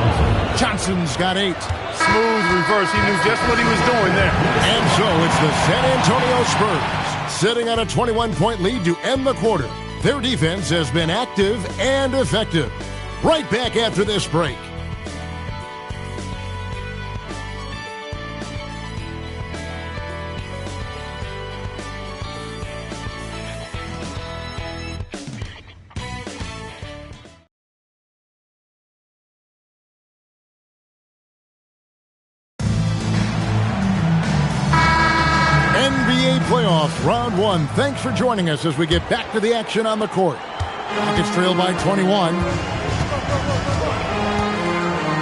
Johnson's got 8. Smooth reverse. He knew just what he was doing there. And so it's the San Antonio Spurs sitting on a 21-point lead to end the quarter. Their defense has been active and effective. Right back after this break. NBA playoffs, round 1. Thanks for joining us as we get back to the action on the court. Rockets trail by 21.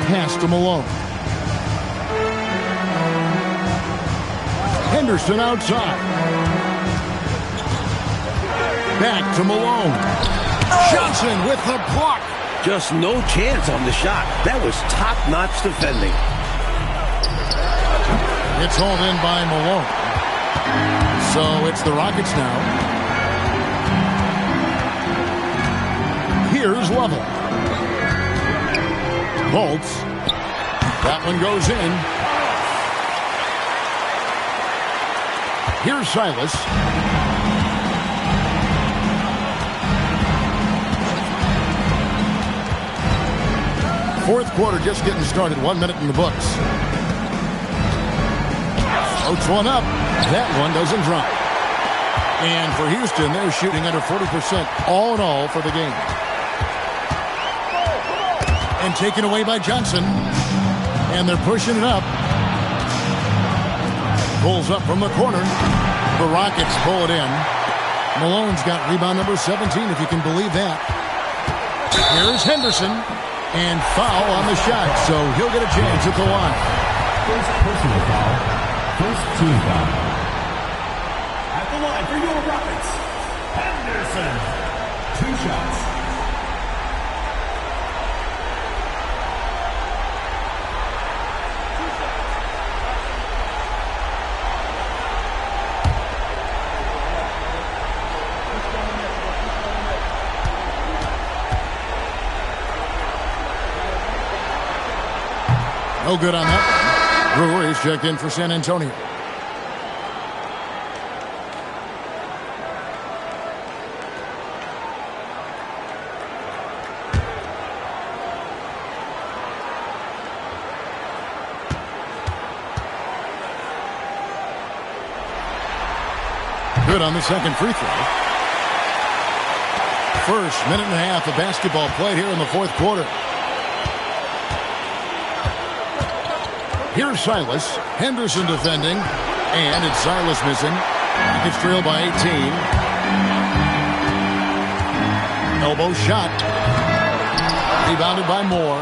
Pass to Malone. Henderson outside. Back to Malone. Johnson with the block. Just no chance on the shot. That was top-notch defending. It's hauled in by Malone. So it's the Rockets now. Here's Lovell. Bolts. That one goes in. Here's Silas. Fourth quarter just getting started. 1 minute in the books. Floats one up. That one doesn't drop. And for Houston, they're shooting under 40% all in all for the game. And taken away by Johnson. And they're pushing it up. Pulls up from the corner. The Rockets pull it in. Malone's got rebound number 17, if you can believe that. Here's Henderson. And foul on the shot, so he'll get a chance at the line. First personal foul. First team foul. At the line for your Rockets, Henderson. 2 shots. No good on that. Brewers check in for San Antonio. Good on the second free throw. First minute and a half of basketball played here in the fourth quarter. Here's Silas. Henderson defending. And it's Silas missing. It's trailed by 18. Elbow shot. Rebounded by Moore.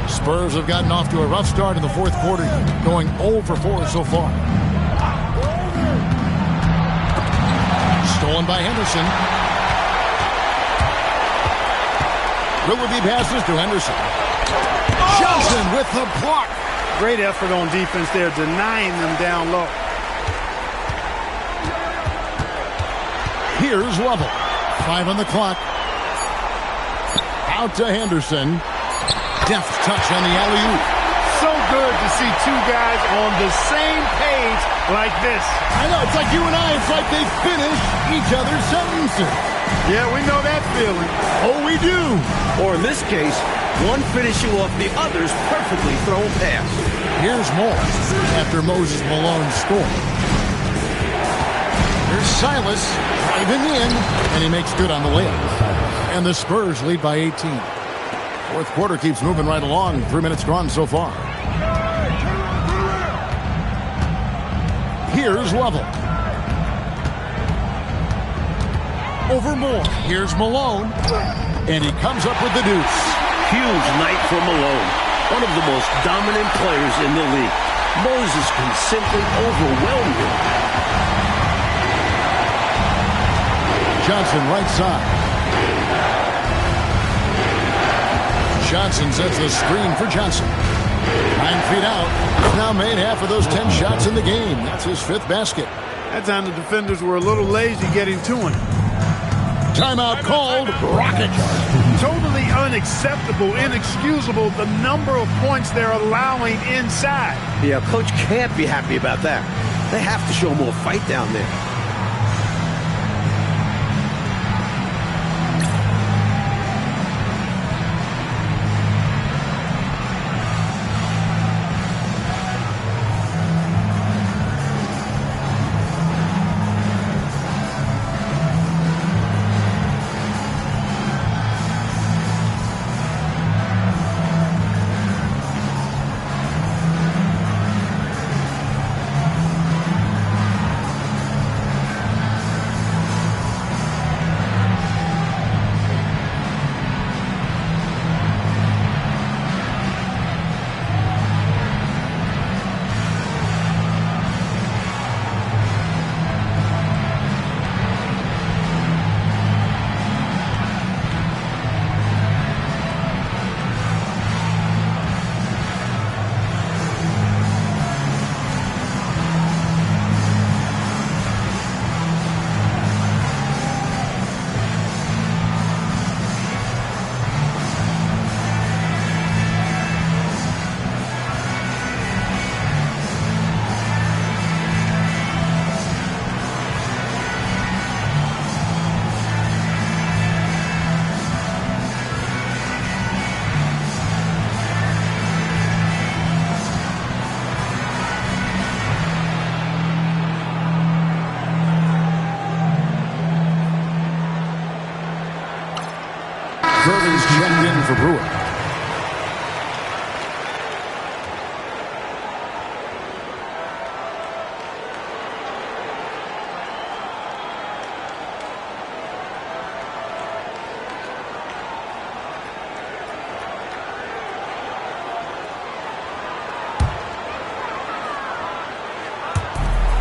Spurs have gotten off to a rough start in the fourth quarter, going 0 for 4 so far. Stolen by Henderson. Willoughby passes to Henderson. Johnson with the block. Great effort on defense there, denying them down low. Here's Lovell. 5 on the clock. Out to Henderson. Deft touch on the alley-oop. So good to see two guys on the same page like this. I know, it's like you and I. It's like they finish each other's sentences. Yeah, we know that feeling. Oh, we do. Or in this case, one finishing off the other's perfectly thrown pass. Here's more after Moses Malone scored. Here's Silas driving in, and he makes good on the layup. And the Spurs lead by 18. Fourth quarter keeps moving right along. 3 minutes gone so far. Here's Lovell. Over Moore. Here's Malone. And he comes up with the deuce. Huge night for Malone. One of the most dominant players in the league. Moses can simply overwhelm him. Johnson right side. Johnson sets the screen for Johnson. 9 feet out. He's now made half of those 10 shots in the game. That's his 5th basket. That time the defenders were a little lazy getting to him. Timeout called. Rockets. Totally unacceptable, inexcusable, the number of points they're allowing inside. Yeah, coach can't be happy about that. They have to show more fight down there. Irving's checked in for Brewer.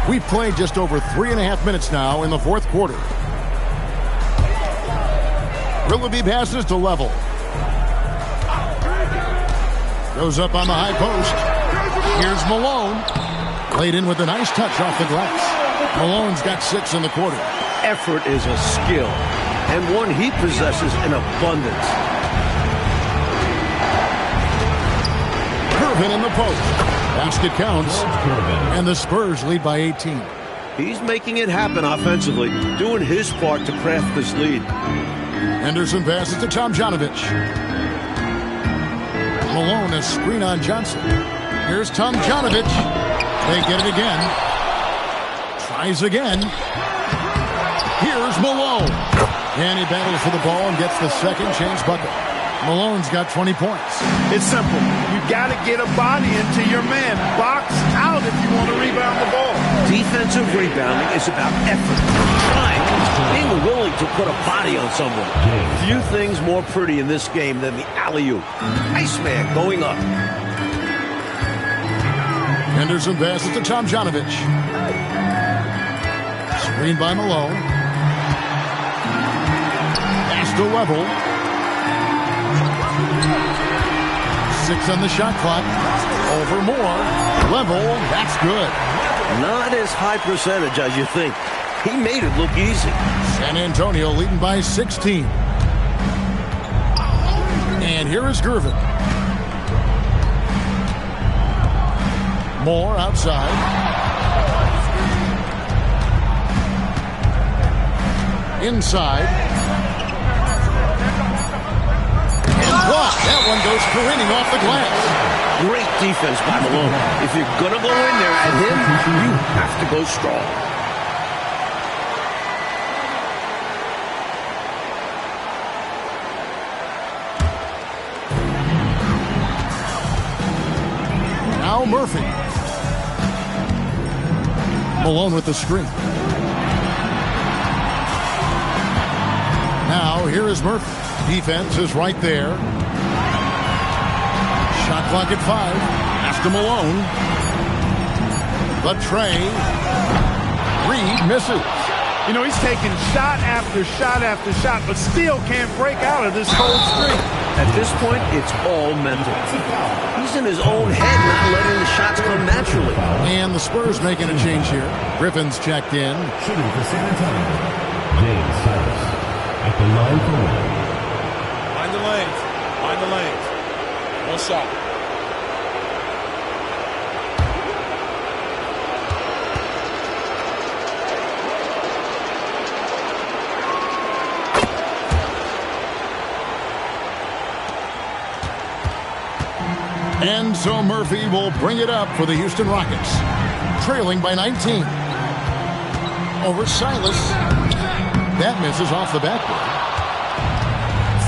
We've played just over 3.5 minutes now in the fourth quarter. Willoughby passes to Level. Goes up on the high post. Here's Malone. Laid in with a nice touch off the glass. Malone's got 6 in the quarter. Effort is a skill, and one he possesses in abundance. Irvin in the post. Basket counts, and the Spurs lead by 18. He's making it happen offensively, doing his part to craft this lead. Henderson passes to Tomjanovich. Malone a screen on Johnson. Here's Tomjanovich. They get it again. Tries again. Here's Malone. And he battles for the ball and gets the second chance bucket. Malone's got 20 points. It's simple. You got to get a body into your man. Box out if you want to rebound the ball. Defensive rebounding is about effort, trying, being willing to put a body on someone. Few things more pretty in this game than the alley-oop. Iceman going up. Henderson passes to Tomjanovich. Screened by Malone. Pass to Level. 6 on the shot clock. Over more. Level. That's good. Not as high percentage as you think. He made it look easy. San Antonio leading by 16. And here is Gervin. Moore outside. Inside. Blocked. That one goes careening off the glass. Great defense by Malone. If you're going to go in there at him, you have to go strong. Now Murphy. Malone with the screen. Now here is Murphy. Defense is right there. Shot clock at 5. Pass to Malone. The tray. Reed misses. You know, he's taking shot after shot after shot, but still can't break out of this cold streak. At this point, it's all mental. He's in his own head, not letting the shots come naturally. And the Spurs making a change here. Griffin's checked in. Shooting for San Antonio, James Cyrus at the line for one. Find the lanes. Find the lanes. One shot. And so Murphy will bring it up for the Houston Rockets. Trailing by 19. Over Silas. That misses off the backboard.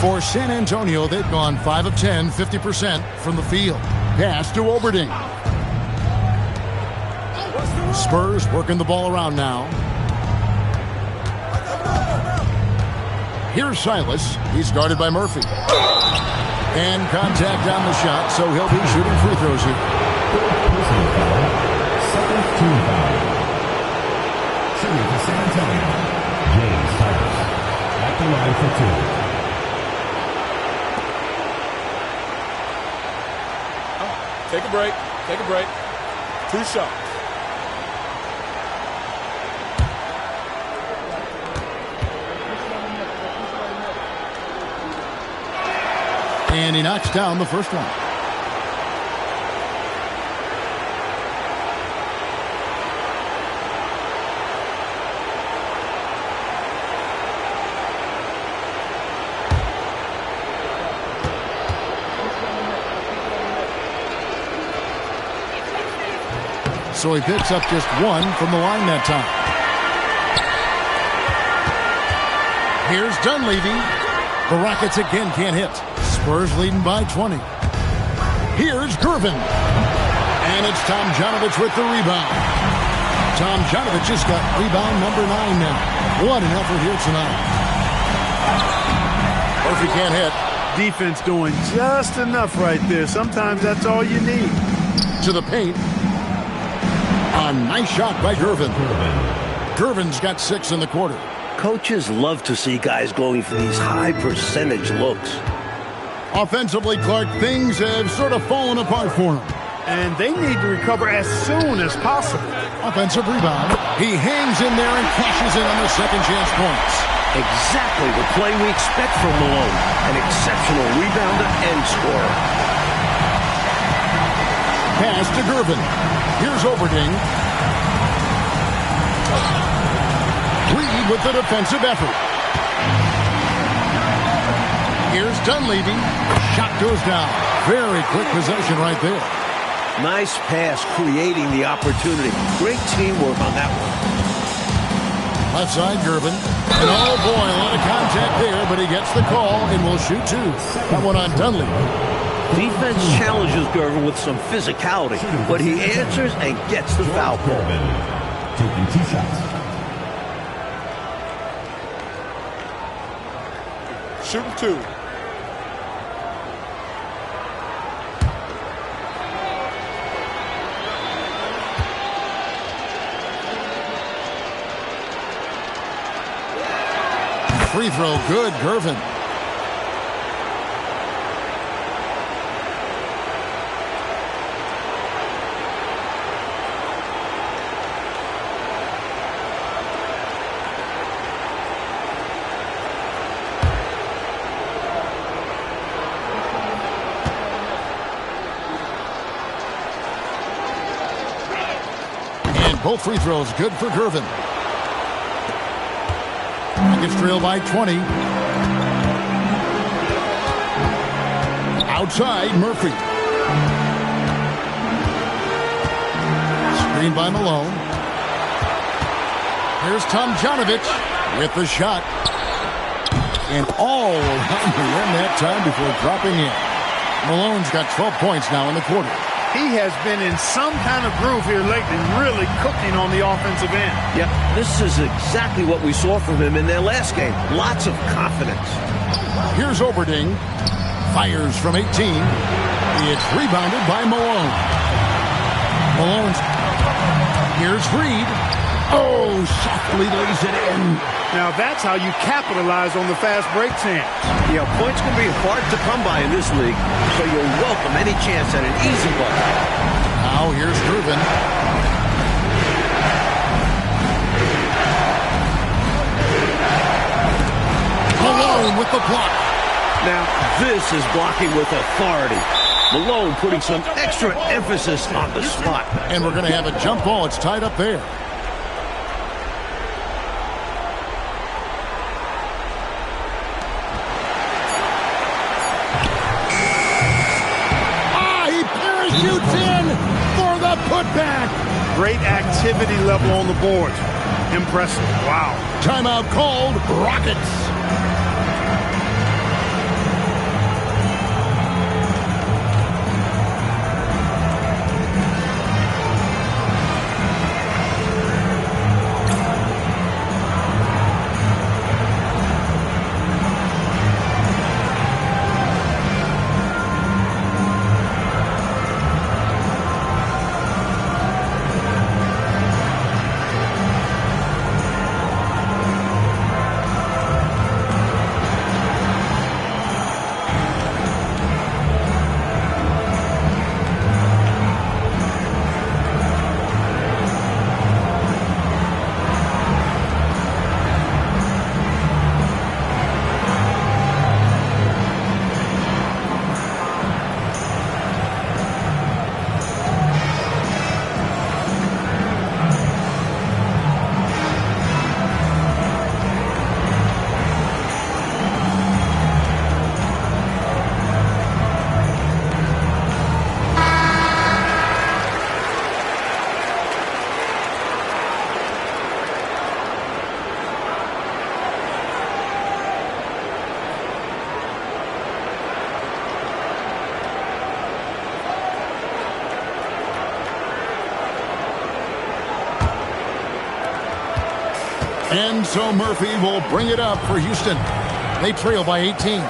For San Antonio, they've gone 5 of 10, 50% from the field. Pass to Oberding. Spurs working the ball around now. Here's Silas. He's guarded by Murphy. And contact on the shot, so he'll be shooting free throws here. Personal foul, second team foul. Shooting for San Antonio, James Cyrus at the line for 2. Take a break. Take a break. 2 shots. And he knocks down the first one. So he picks up just 1 from the line that time. Here's Dunleavy. The Rockets again can't hit. Spurs leading by 20. Here's Gervin. And it's Tom Janovich with the rebound. Tom Janovich just got rebound number 9 now. What an effort here tonight. Murphy can't hit. Defense doing just enough right there. Sometimes that's all you need. To the paint. A nice shot by Gervin. Gervin's got 6 in the quarter. Coaches love to see guys going for these high percentage looks. Offensively, Clark, things have sort of fallen apart for him. And they need to recover as soon as possible. Offensive rebound. He hangs in there and cashes in on the second chance points. Exactly the play we expect from Malone. An exceptional rebounder and scorer. Pass to Gervin. Here's Overding. Reed with the defensive effort. Here's Dunleavy. Shot goes down. Very quick possession right there. Nice pass creating the opportunity. Great teamwork on that one. Left side, Gervin. And oh boy, a lot of contact there, but he gets the call and will shoot 2. That one on Dunleavy. Defense challenges Gervin with some physicality, but he answers and gets the foul call. Taking 2 shots. Shooting 2. Free throw, good, Gervin. And both free throws good for Gervin. Rockets trail by 20. Outside, Murphy. Screen by Malone. Here's Tom Janovich with the shot. And all around the rim that time before dropping in. Malone's got 12 points now in the quarter. He has been in some kind of groove here lately, really cooking on the offensive end. Yep, this is exactly what we saw from him in their last game. Lots of confidence. Here's Overding. Fires from 18. It's rebounded by Malone. Malone's. Here's Reed. Oh, softly lays it in. Now that's how you capitalize on the fast break chance. Yeah, points can be hard to come by in this league, so you'll welcome any chance at an easy bucket. Now here's Gervin. Malone with the block. Now, this is blocking with authority. Malone putting some extra emphasis on the spot. And we're going to have a jump ball. It's tied up there. Shoots in for the putback. Great activity level on the boards. Impressive. Wow. Timeout called. Rockets. And so Murphy will bring it up for Houston. They trail by 18.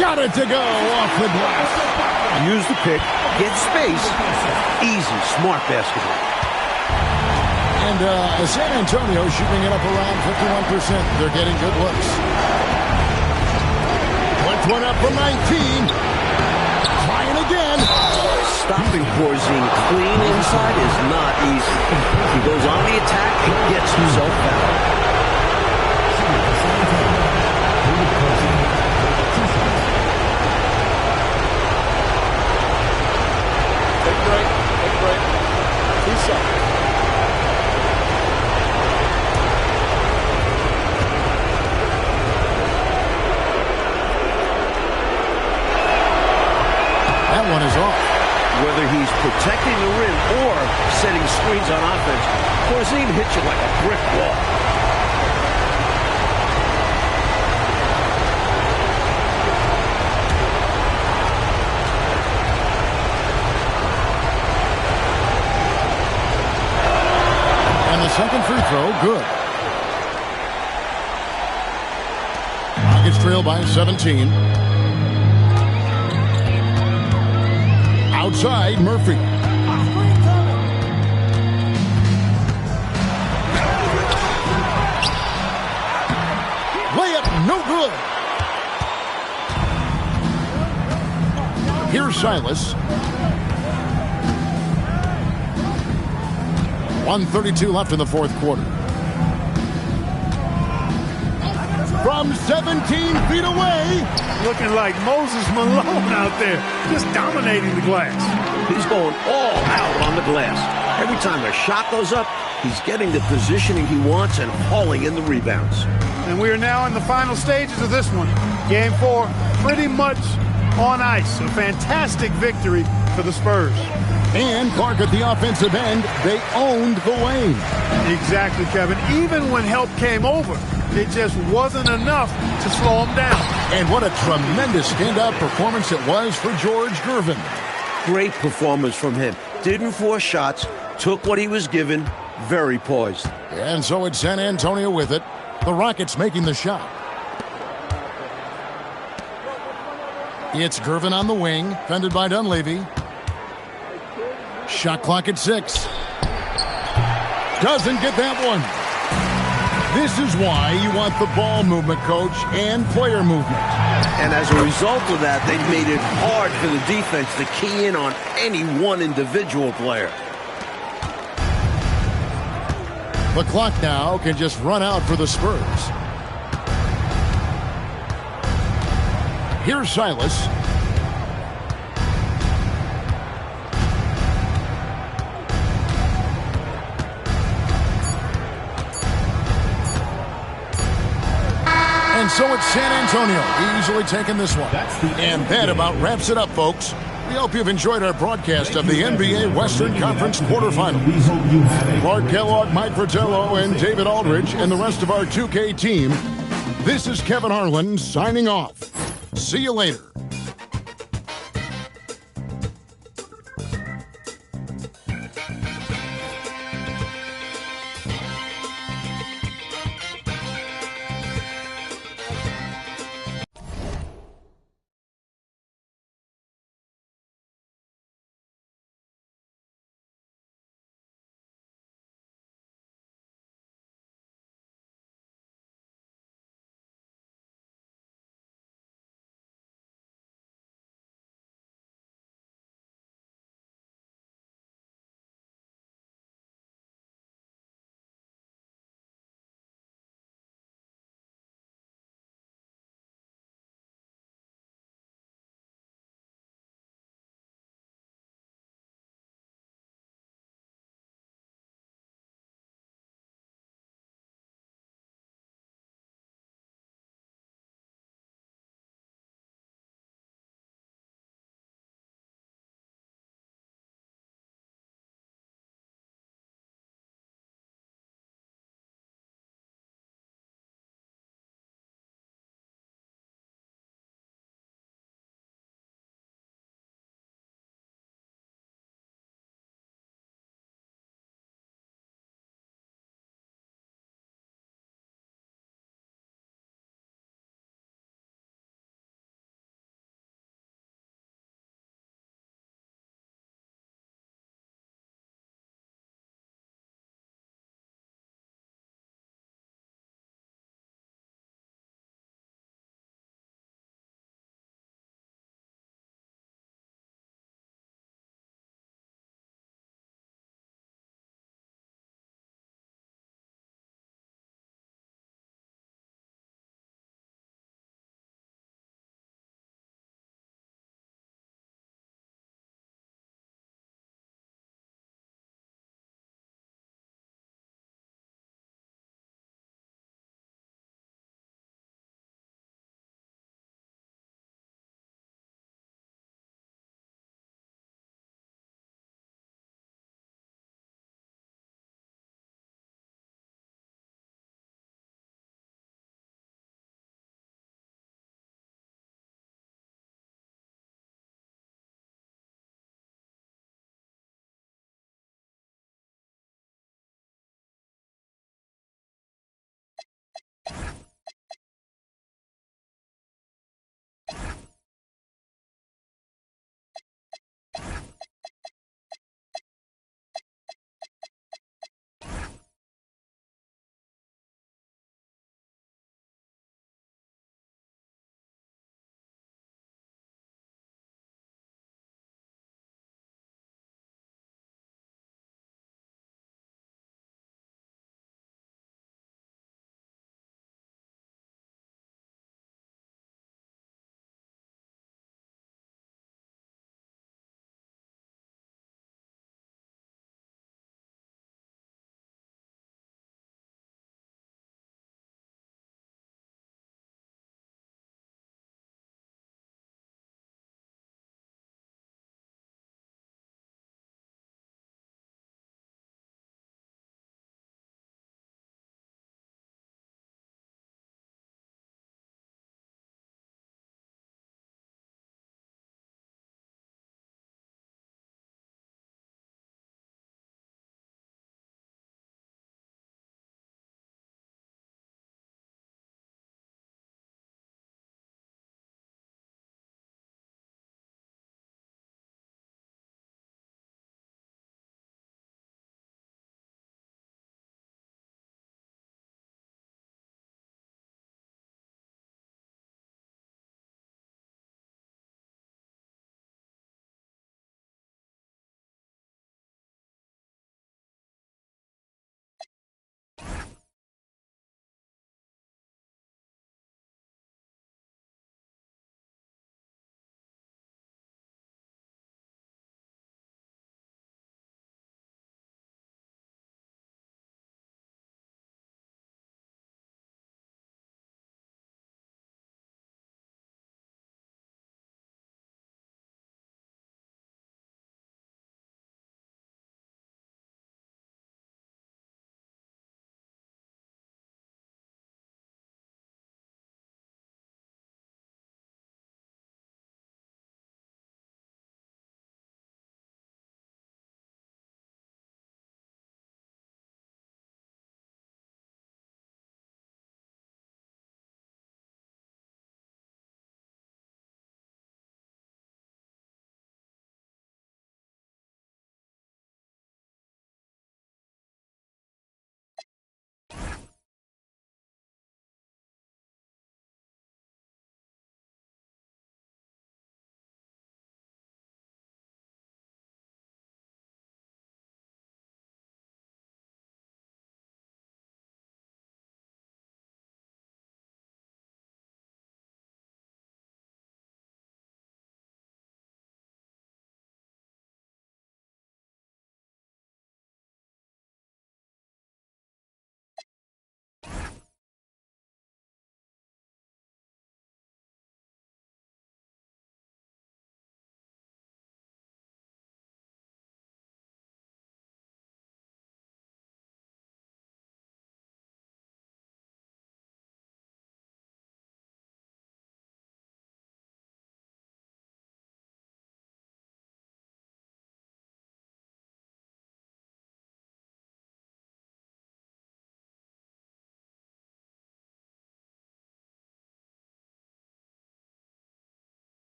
Got it to go off the glass. Use the pick, get space. Easy, smart basketball. And San Antonio shooting it up around 51%. They're getting good looks. Puts one up from 19. Trying again. Stopping Porzingis clean inside is not easy. He goes on the attack and gets himself fouled. Take a break. Take a break. 2 seconds. That one is off. Whether he's protecting the rim or setting screens on offense, Porzingis hits you like a brick wall. And the second free throw, good. Rockets trail by 17. Outside, Murphy. Layup, no good. Here's Silas. 1:32 left in the fourth quarter. From 17 feet away. Looking like Moses Malone out there, just dominating the glass. He's going all out on the glass. Every time a shot goes up, he's getting the positioning he wants and hauling in the rebounds. And we are now in the final stages of this one. Game 4, pretty much on ice. A fantastic victory for the Spurs. And Clark at the offensive end, they owned the lane. Exactly, Kevin. Even when help came over, it just wasn't enough to slow him down. And what a tremendous standout performance it was for George Gervin. Great performance from him. Didn't force shots, took what he was given, very poised. And so it's San Antonio with it. The Rockets making the shot. It's Gervin on the wing, fended by Dunleavy. Shot clock at 6. Doesn't get that one. This is why you want the ball movement, coach, and player movement. And as a result of that, they've made it hard for the defense to key in on any one individual player. The clock now can just run out for the Spurs. Here's Silas. And so it's San Antonio easily taking this one. And that about wraps it up, folks. We hope you've enjoyed our broadcast of the NBA Western Conference quarterfinals. Clark Kellogg, Mike Fratello, and David Aldridge, and the rest of our 2K team. This is Kevin Harlan signing off. See you later.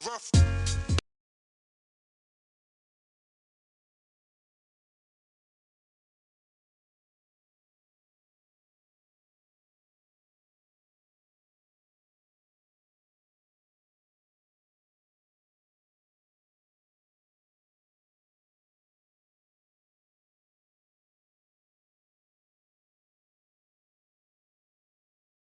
rough.